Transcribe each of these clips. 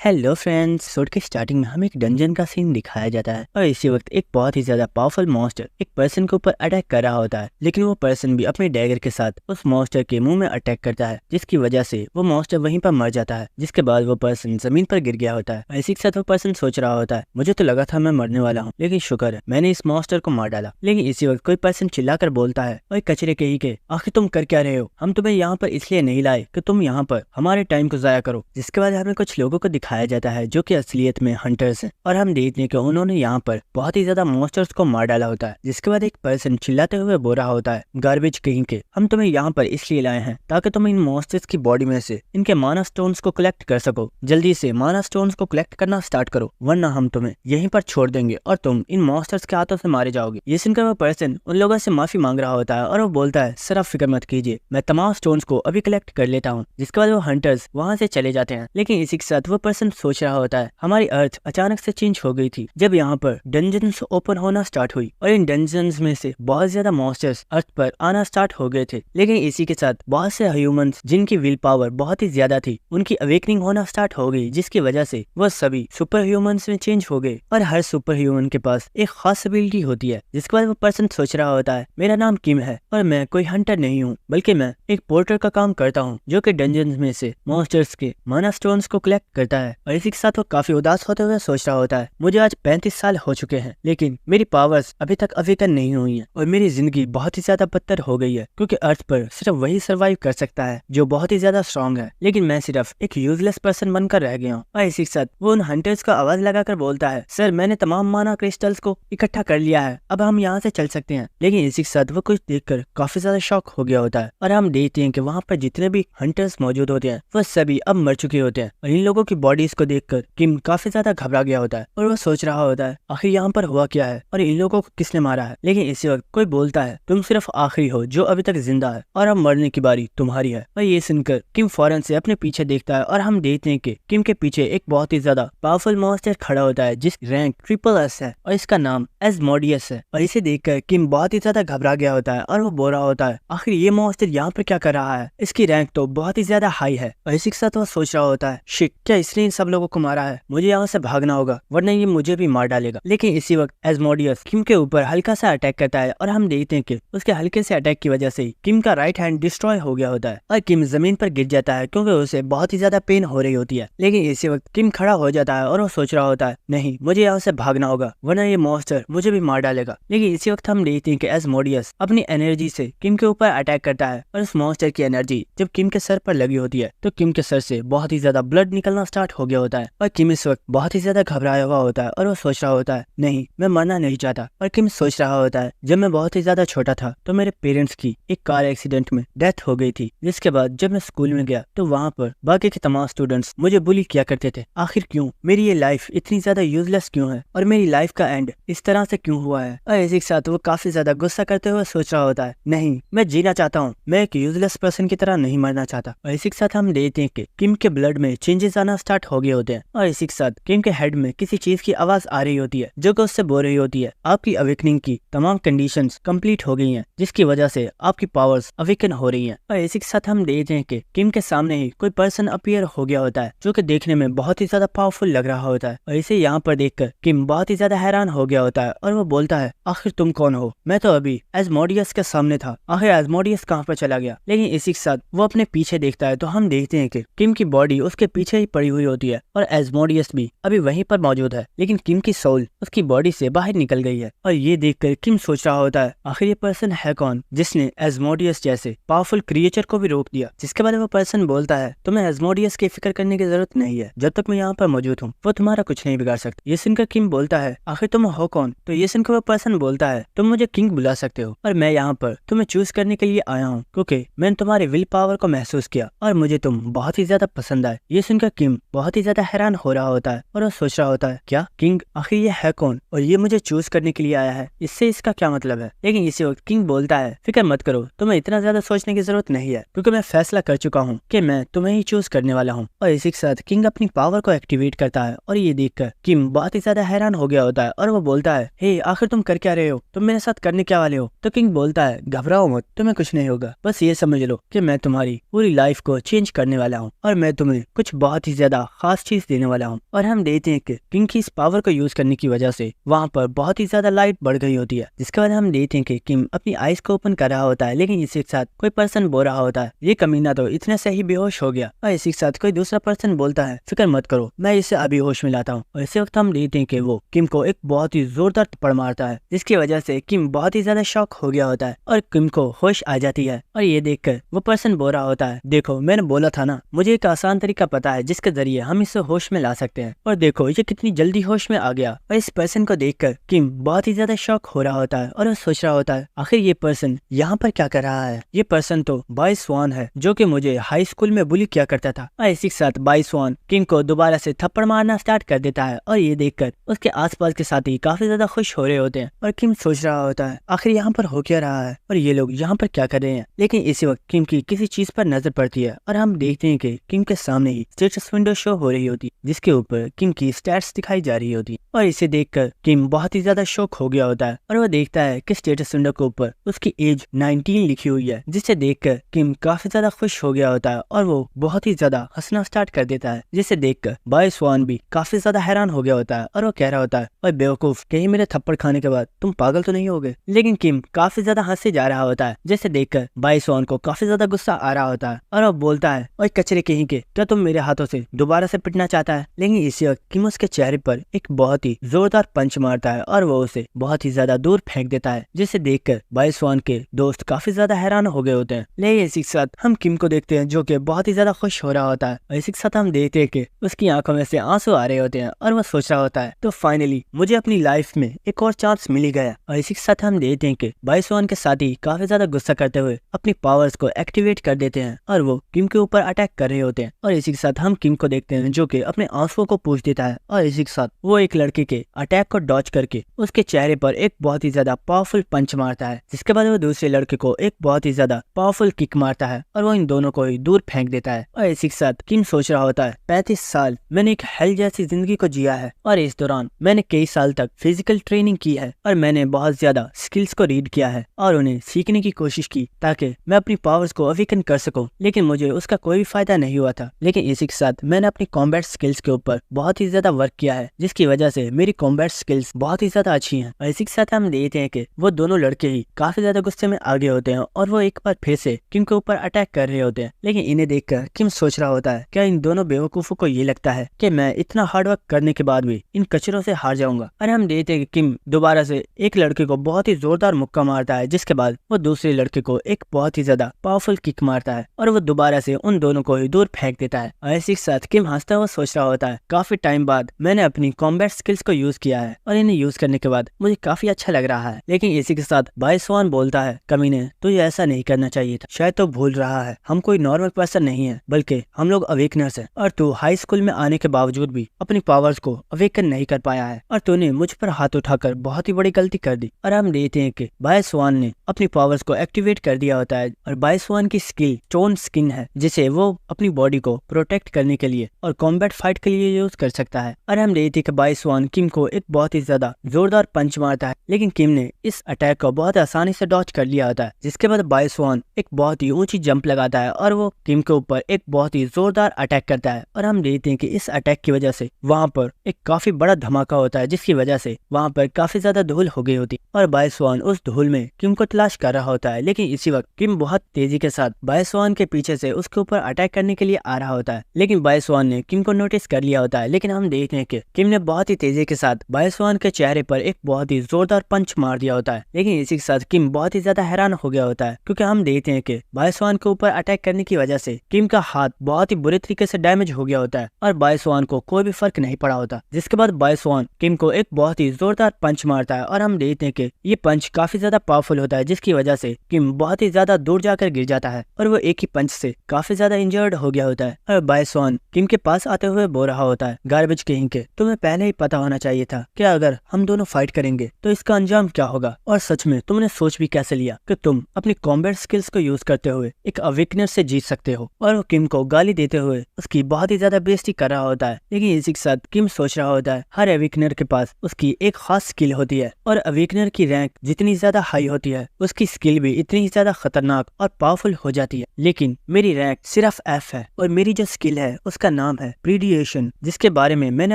Hello friends, episode के starting में हमें एक डंजन का सीन दिखाया जाता है और इसी वक्त एक बहुत ही ज्यादा पावरफुल मॉन्स्टर एक पर्सन के ऊपर अटैक कर रहा होता है। लेकिन वो पर्सन भी अपने डैगर के साथ उस मॉन्स्टर के मुंह में अटैक करता है, जिसकी वजह से वो मॉन्स्टर वहीं पर मर जाता है। जिसके बाद वो पर्सन जमीन पर गिर गया होता है और इसी के साथ वो पर्सन सोच रहा होता है, मुझे तो लगा था मैं मरने वाला हूँ, लेकिन शुक्र है मैंने इस मॉन्स्टर को मार डाला। लेकिन इसी वक्त कोई पर्सन चिल्लाकर बोलता है, ओए कचरे के ही के, आखिर तुम कर क्या रहे हो? हम तुम्हें यहाँ पर इसलिए नहीं लाए कि तुम यहाँ पर हमारे टाइम को जाया करो। जिसके बाद हमें कुछ लोगों को दिखाया जाता है जो कि असलियत में हंटर्स हैं और हम देखते हैं कि उन्होंने यहाँ पर बहुत ही ज्यादा मॉन्स्टर्स को मार डाला होता है। जिसके बाद एक पर्सन चिल्लाते हुए बोल रहा होता है, गार्बेज कहीं के, हम तुम्हें यहाँ पर इसलिए लाए हैं ताकि तुम इन मॉन्स्टर्स की बॉडी में से इनके माना स्टोन्स को कलेक्ट कर सको। जल्दी से माना स्टोन्स को कलेक्ट करना स्टार्ट करो, वरना हम तुम्हें यहीं पर छोड़ देंगे और तुम इन मॉन्स्टर्स के हाथों से मारे जाओगे। ये सुनकर वो पर्सन उन लोगों से माफी मांग रहा होता है और वो बोलता है, सर आप फिक्र मत कीजिए, मैं तमाम स्टोन्स को अभी कलेक्ट कर लेता हूँ। जिसके बाद वो हंटर्स वहाँ से चले जाते हैं। लेकिन इसी के साथ वो पर्सन सोच रहा होता है, हमारी अर्थ अचानक से चेंज हो गई थी जब यहाँ पर डंजन्स ओपन होना स्टार्ट हुई और इन डंजन्स में से बहुत ज्यादा मॉन्स्टर्स अर्थ पर आना स्टार्ट हो गए थे। लेकिन इसी के साथ बहुत से ह्यूमंस जिनकी विल पावर बहुत ही ज्यादा थी, उनकी अवेकनिंग होना स्टार्ट हो गई, जिसकी वजह से वह सभी सुपर ह्यूमंस में चेंज हो गए और हर सुपर ह्यूमन के पास एक खास एबिलिटी होती है। जिसके बाद वो पर्सन सोच रहा होता है, मेरा नाम किम है और मैं कोई हंटर नहीं हूँ, बल्कि मैं एक पोर्टर का काम करता हूँ जो कि डंजन्स में से मॉन्स्टर्स के माना स्टोन्स को कलेक्ट करता है। और इसी के साथ वो काफी उदास होते हुए सोच रहा होता है, मुझे आज 35 साल हो चुके हैं, लेकिन मेरी पावर्स अभी तक अवेकन नहीं हुई हैं और मेरी जिंदगी बहुत ही ज्यादा बदतर हो गई है, क्योंकि अर्थ पर सिर्फ वही सरवाइव कर सकता है जो बहुत ही ज्यादा स्ट्रॉन्ग है। लेकिन मैं सिर्फ एक यूजलेस पर्सन बनकर रह गया हूँ। और इसी के साथ वो उन हंटर्स को आवाज लगाकर बोलता है, सर मैंने तमाम माना क्रिस्टल्स को इकट्ठा कर लिया है, अब हम यहाँ से चल सकते हैं। लेकिन इसी के साथ वो कुछ देखकर काफी ज्यादा शॉक हो गया होता है और हम देखते हैं कि वहाँ पर जितने भी हंटर्स मौजूद होते हैं वो सभी अब मर चुके होते हैं। और इन लोगों की बॉडीज को देखकर किम काफी ज्यादा घबरा गया होता है और वो सोच रहा होता है, आखिर यहाँ पर हुआ क्या है और इन लोगों को किसने मारा है। लेकिन इसी वक्त कोई बोलता है, तुम सिर्फ आखिरी हो जो अभी तक जिंदा है और अब मरने की बारी तुम्हारी है। और ये सुनकर किम फौरन से अपने पीछे देखता है और हम देखते हैं कि किम के पीछे एक बहुत ही ज्यादा पावरफुल मॉन्स्टर खड़ा होता है जिस रैंक SSS है और इसका नाम एस्मोडियस है। और इसे देखकर किम बहुत ही ज्यादा घबरा गया होता है और वो बोल रहा होता है, आखिर ये मॉन्स्टर यहाँ पर क्या कर रहा है, इसकी रैंक तो बहुत ही ज्यादा हाई है। और इसी के साथ वो सोच रहा होता है, शिट, क्या इसने इन सब लोगों को मारा है, मुझे यहाँ से भागना होगा वरना ये मुझे भी मार डालेगा। लेकिन इसी वक्त एस्मोडियस किम के ऊपर हल्का सा अटैक करता है और हम देखते हैं कि उसके हल्के से अटैक की वजह से किम का राइट हैंड डिस्ट्रॉय हो गया होता है और किम जमीन पर गिर जाता है क्योंकि उसे बहुत ही ज्यादा पेन हो रही होती है। लेकिन इसी वक्त किम खड़ा हो जाता है और वो सोच रहा होता है, नहीं, मुझे यहाँ से भागना होगा वरना ये मॉन्स्टर मुझे भी मार डालेगा। लेकिन इसी वक्त हम देखते हैं कि एस्मोडियस अपनी एनर्जी से किम के ऊपर अटैक करता है और उस मॉन्स्टर की एनर्जी जब किम के सर पर लगी होती है तो किम के सर से बहुत ही ज्यादा ब्लड निकलना स्टार्ट हो गया होता है और किम इस वक्त बहुत ही ज्यादा घबराया हुआ होता है और वो सोच रहा होता है, नहीं, मैं मरना नहीं चाहता। और किम सोच रहा होता है, जब मैं बहुत ही ज्यादा छोटा था तो मेरे पेरेंट्स की एक कार एक्सीडेंट में डेथ हो गई थी, जिसके बाद जब मैं स्कूल में गया तो वहाँ पर बाकी के तमाम स्टूडेंट्स मुझे बुली किया करते थे। आखिर क्यों, मेरी ये लाइफ इतनी ज्यादा यूजलेस क्यों है और मेरी लाइफ का एंड इस तरह से क्यों हुआ है। और इसी के साथ वो काफी ज्यादा गुस्सा करते हुए सोच रहा होता है, नहीं, मैं जीना चाहता हूँ, मैं एक यूजलेस पर्सन की तरह नहीं मरना चाहता। और इसी के साथ हम देखते हैं कि किम के ब्लड में चेंजेस आना स्टार्ट हो गए होते हैं और इसी के साथ किम के हेड में किसी चीज की आवाज आ रही होती है जो कि उससे बोल रही होती है, आपकी अवेकनिंग की तमाम कंडीशंस कंप्लीट हो गई हैं, जिसकी वजह से आपकी पावर्स अवेकन हो रही हैं। और इसी के साथ हम देखते हैं कि किम के सामने ही कोई पर्सन अपीयर हो गया होता है जो कि देखने में बहुत ही ज्यादा पावरफुल लग रहा होता है। और इसे यहाँ पर देखकर किम बहुत ही ज्यादा हैरान हो गया होता है और वो बोलता है, आखिर तुम कौन हो, मैं तो अभी एस्मोडियस के सामने था, आखिर एस्मोडियस कहाँ पर चला गया। लेकिन इसी के साथ वो अपने पीछे देखता है तो हम देखते हैं कि किम की बॉडी उसके पीछे ही पड़ी हुई होती है और एस्मोडियस भी अभी वहीं पर मौजूद है, लेकिन किम की सोल उसकी बॉडी से बाहर निकल गई है। और ये देखकर किम सोच रहा होता है, आखिर ये पर्सन है कौन जिसने एस्मोडियस जैसे पावरफुल क्रिएचर को भी रोक दिया। जिसके बाद वो पर्सन बोलता है, तुम्हें एस्मोडियस की फिक्र करने की जरूरत नहीं है, जब तक मैं यहाँ पर मौजूद हूँ वो तुम्हारा कुछ नहीं बिगाड़ सकता। ये सुनकर किम बोलता है, आखिर तुम हो कौन? तो ये सुनकर वो पर्सन बोलता है, तुम मुझे किंग बुला सकते हो और मैं यहाँ पर तुम्हें चूज करने के लिए आया हूँ क्योंकि मैंने तुम्हारे विल पावर को महसूस किया और मुझे तुम बहुत ही ज्यादा पसंद आए। ये सुनकर किम बहुत ही ज्यादा हैरान हो रहा होता है और वो सोच रहा होता है, क्या किंग, आखिर ये है कौन और ये मुझे चूज करने के लिए आया है, इससे इसका क्या मतलब है। लेकिन इसी वक्त किंग बोलता है, फिक्र मत करो, तुम्हें इतना ज्यादा सोचने की जरूरत नहीं है क्योंकि मैं फैसला कर चुका हूँ कि मैं तुम्हें ही चूज करने वाला हूँ। और इसी के साथ किंग अपनी पावर को एक्टिवेट करता है और ये देखकर किम बहुत ही ज्यादा हैरान हो गया होता है और वो बोलता है, हे, आखिर तुम कर क्या रहे हो, तुम मेरे साथ करने क्या वाले हो। तो किंग बोलता है, घबराओ मत, तुम्हें कुछ नहीं होगा, बस ये समझ लो कि मैं तुम्हारी पूरी लाइफ को चेंज करने वाला हूँ और मैं तुम्हें कुछ बहुत ही ज्यादा खास चीज देने वाला हूँ। और हम देखते हैं कि किम की इस पावर को यूज करने की वजह से वहाँ पर बहुत ही ज्यादा लाइट बढ़ गई होती है, जिसके बाद हम देखते हैं कि किम अपनी आइज को ओपन कर रहा होता है, लेकिन इसी के साथ कोई पर्सन बोल रहा होता है ये कमीना तो इतने से ही बेहोश हो गया। और इसी के साथ कोई दूसरा पर्सन बोलता है फिक्र मत करो, मैं इसे अभी होश में लाता हूँ। और इसी वक्त हम देखते हैं कि वो किम को एक बहुत ही जोरदार थप्पड़ मारता है, जिसकी वजह से किम बहुत ही ज्यादा शॉक हो गया होता है और किम को होश आ जाती है। और ये देखकर वो पर्सन बोल रहा होता है देखो मैंने बोला था ना, मुझे एक आसान तरीका पता है जिसके जरिए हम इसे होश में ला सकते हैं। और देखो ये कितनी जल्दी होश में आ गया। और इस पर्सन को देखकर किम बहुत ही ज्यादा शॉक हो रहा होता है और वो सोच रहा होता है आखिर ये पर्सन यहाँ पर क्या कर रहा है। ये पर्सन तो बॉय स्वान है जो कि मुझे हाई स्कूल में बुली किया करता था। और इसी के साथ बॉय स्वान किम को दोबारा से थप्पड़ मारना स्टार्ट कर देता है और ये देखकर उसके आसपास के साथी काफी ज्यादा खुश हो रहे होते हैं। और किम सोच रहा होता है आखिर यहाँ पर हो क्या रहा है और ये लोग यहाँ पर क्या कर रहे हैं। लेकिन इसी वक्त किम की किसी चीज पर नजर पड़ती है और हम देखते हैं कि किम के सामने ही स्टेटस विंडो शो हो रही होती, जिसके ऊपर किम की स्टैट्स दिखाई जा रही होती। और इसे देखकर किम बहुत ही ज्यादा शॉक हो गया होता है और वो देखता है कि स्टेटस विंडो के ऊपर उसकी एज 19 लिखी हुई है, जिसे देखकर किम काफी ज्यादा खुश हो गया होता है और वो बहुत ही ज्यादा हंसना स्टार्ट कर देता है, जिसे देखकर बॉय स्वान भी काफी ज्यादा हैरान हो गया होता है और वो कह रहा होता है ओए बेवकूफ, कहीं मेरे थप्पड़ खाने के बाद तुम पागल तो नहीं हो गए। लेकिन किम काफी ज्यादा हंसे जा रहा होता है, जिसे देखकर बॉय स्वान को काफी ज्यादा गुस्सा आ रहा होता है और वो बोलता है ओए कचरे कहीं के, क्या तुम मेरे हाथों से दोबारा से पिटना चाहता है। लेकिन इसी वक्त किम उसके चेहरे पर एक बहुत ही जोरदार पंच मारता है और वो उसे बहुत ही ज्यादा दूर फेंक देता है, जिसे देखकर बॉय स्वान के दोस्त काफी ज्यादा हैरान हो गए होते हैं। लेकिन इसी के साथ हम किम को देखते हैं जो कि बहुत ही ज्यादा खुश हो रहा होता है और इसी के साथ हम देखते हैं कि उसकी आंखों में से आंसू आ रहे होते हैं और वो सोच रहा होता है तो फाइनली मुझे अपनी लाइफ में एक और चांस मिल ही गया। और इसी के साथ हम देखते हैं कि बॉय स्वान के साथी काफी ज्यादा गुस्सा करते हुए अपनी पावर्स को एक्टिवेट कर देते हैं और वो किम के ऊपर अटैक कर रहे होते हैं। और इसी के साथ हम किम को देखते हैं जो कि अपने आंसुओं को पूछ देता है और इसी के साथ वो एक लड़के के अटैक को डॉच करके उसके चेहरे पर एक बहुत ही ज्यादा पावरफुल पंच मारता है, जिसके बाद वो दूसरे लड़के को एक बहुत ही ज्यादा पावरफुल किक मारता है और वो इन दोनों को ही दूर फेंक देता है। और इसी के साथ किम सोच रहा होता है 35 साल मैंने एक हेल जैसी जिंदगी को जिया है और इस दौरान मैंने कई साल तक फिजिकल ट्रेनिंग की है और मैंने बहुत ज्यादा स्किल्स को रीड किया है और उन्हें सीखने की कोशिश की ताकि मैं अपनी पावर्स को अवेकन कर सकूं, लेकिन मुझे उसका कोई फायदा नहीं हुआ था। लेकिन इसी के साथ मैंने अपनी कॉम्बैट स्किल्स के ऊपर बहुत ही ज्यादा वर्क किया है, जिसकी वजह से मेरी कॉम्बैट स्किल्स बहुत ही ज्यादा अच्छी हैं। और इसी के साथ हम देखते हैं कि वो दोनों लड़के ही काफी ज्यादा गुस्से में आगे होते हैं और वो एक बार फिर से किम के ऊपर अटैक कर रहे होते हैं। लेकिन इन्हें देखकर किम सोच रहा होता है क्या इन दोनों बेवकूफों को ये लगता है कि मैं इतना हार्ड वर्क करने के बाद भी इन कचरों से हार जाऊंगा। और हम देखते हैं कि किम दोबारा से एक लड़के को बहुत ही जोरदार मुक्का मारता है, जिसके बाद वो दूसरे लड़के को एक बहुत ही ज्यादा पावरफुल किक मारता है और वो दोबारा से उन दोनों को ही दूर फेंक देता है। और इसी के साथ किम हंसता हुआ सोच रहा होता है काफी टाइम बाद मैंने अपनी कॉम्बैट स्किल्स को यूज किया है और इन्हें यूज करने के बाद मुझे काफी अच्छा लग रहा है। लेकिन इसी के साथ बॉय स्वान बोलता है कमीने तुझे ऐसा नहीं करना चाहिए था, शायद तो भूल रहा है हम कोई नॉर्मल पर्सन नहीं है बल्कि हम लोग अवेकनर्स हैं और तू हाई स्कूल में आने के बावजूद भी अपनी पावर्स को अवेकन नहीं कर पाया है और तूने मुझ पर हाथ उठाकर बहुत ही बड़ी गलती कर दी। और हम देखते हैं कि बॉय स्वान ने अपनी पावर्स को एक्टिवेट कर दिया होता है और बॉय स्वान की स्किल स्टोन स्किन है, जिसे वो अपनी बॉडी को प्रोटेक्ट करने के लिए और कॉम्बैट फाइट के लिए यूज कर सकता है। और हम देखते हैं कि बॉय स्वान किम को एक बहुत ही ज्यादा जोरदार पंच मारता है, लेकिन किम ने इस अटैक को बहुत आसानी से डॉच कर लिया होता है, जिसके बाद बॉय स्वान एक बहुत ही ऊंची जंप लगाता है और वो किम के ऊपर एक बहुत ही जोरदार अटैक करता है। और हम देखते हैं कि इस अटैक की वजह से वहाँ पर एक काफी बड़ा धमाका होता है, जिसकी वजह से वहाँ पर काफी ज्यादा धूल हो गई होती और बॉय स्वान उस धूल में किम को तलाश कर रहा होता है। लेकिन इसी वक्त किम बहुत तेजी के साथ बॉय स्वान के पीछे से उसके ऊपर अटैक करने के लिए आ रहा होता है, लेकिन बॉय स्वान ने किम को नोटिस कर लिया होता है। लेकिन हम देखते हैं कि किम ने बहुत ही तेजी के साथ बॉय स्वान के चेहरे पर एक बहुत ही जोरदार पंच मार दिया होता है। लेकिन इसी के साथ किम बहुत ही ज्यादा हैरान हो गया होता है, क्योंकि हम देखते हैं कि बॉय स्वान के ऊपर अटैक करने की वजह से किम का हाथ बहुत ही बुरे तरीके से डैमेज हो गया होता है और बॉय स्वान को कोई भी फर्क नहीं पड़ा होता। जिसके बाद बॉय स्वान किम को एक बहुत ही जोरदार पंच मारता है और हम देखते हैं कि ये पंच काफी ज्यादा पावरफुल होता है, जिसकी वजह से किम बहुत ही ज्यादा दूर जाकर गिर जाता है और वो एक ही पंच से काफी ज्यादा इंजर्ड हो गया होता है। और बॉय स्वान किम के पास आते हुए बोल रहा होता है गार्बेज कहीं के, तुम्हें पहले ही पता होना चाहिए था कि अगर हम दोनों फाइट करेंगे तो इसका अंजाम क्या होगा, और सच में तुमने सोच भी कैसे लिया कि तुम अपनी कॉम्बैट स्किल्स को यूज करते हुए एक अवेकनर से जीत सकते हो। और वो किम को गाली देते हुए उसकी बहुत ही ज्यादा बेइज्जती कर रहा होता है। लेकिन इसी के साथ किम सोच रहा होता है हर अवेकनर के पास उसकी एक खास स्किल होती है और अवेकनर की रैंक जितनी ज्यादा हाई होती है उसकी स्किल भी इतनी ज्यादा खतरनाक और पावरफुल हो जाती है। लेकिन मेरी रैंक सिर्फ F है और मेरी जो स्किल है उसका नाम नाम है प्रीडिएशन, जिसके बारे में मैंने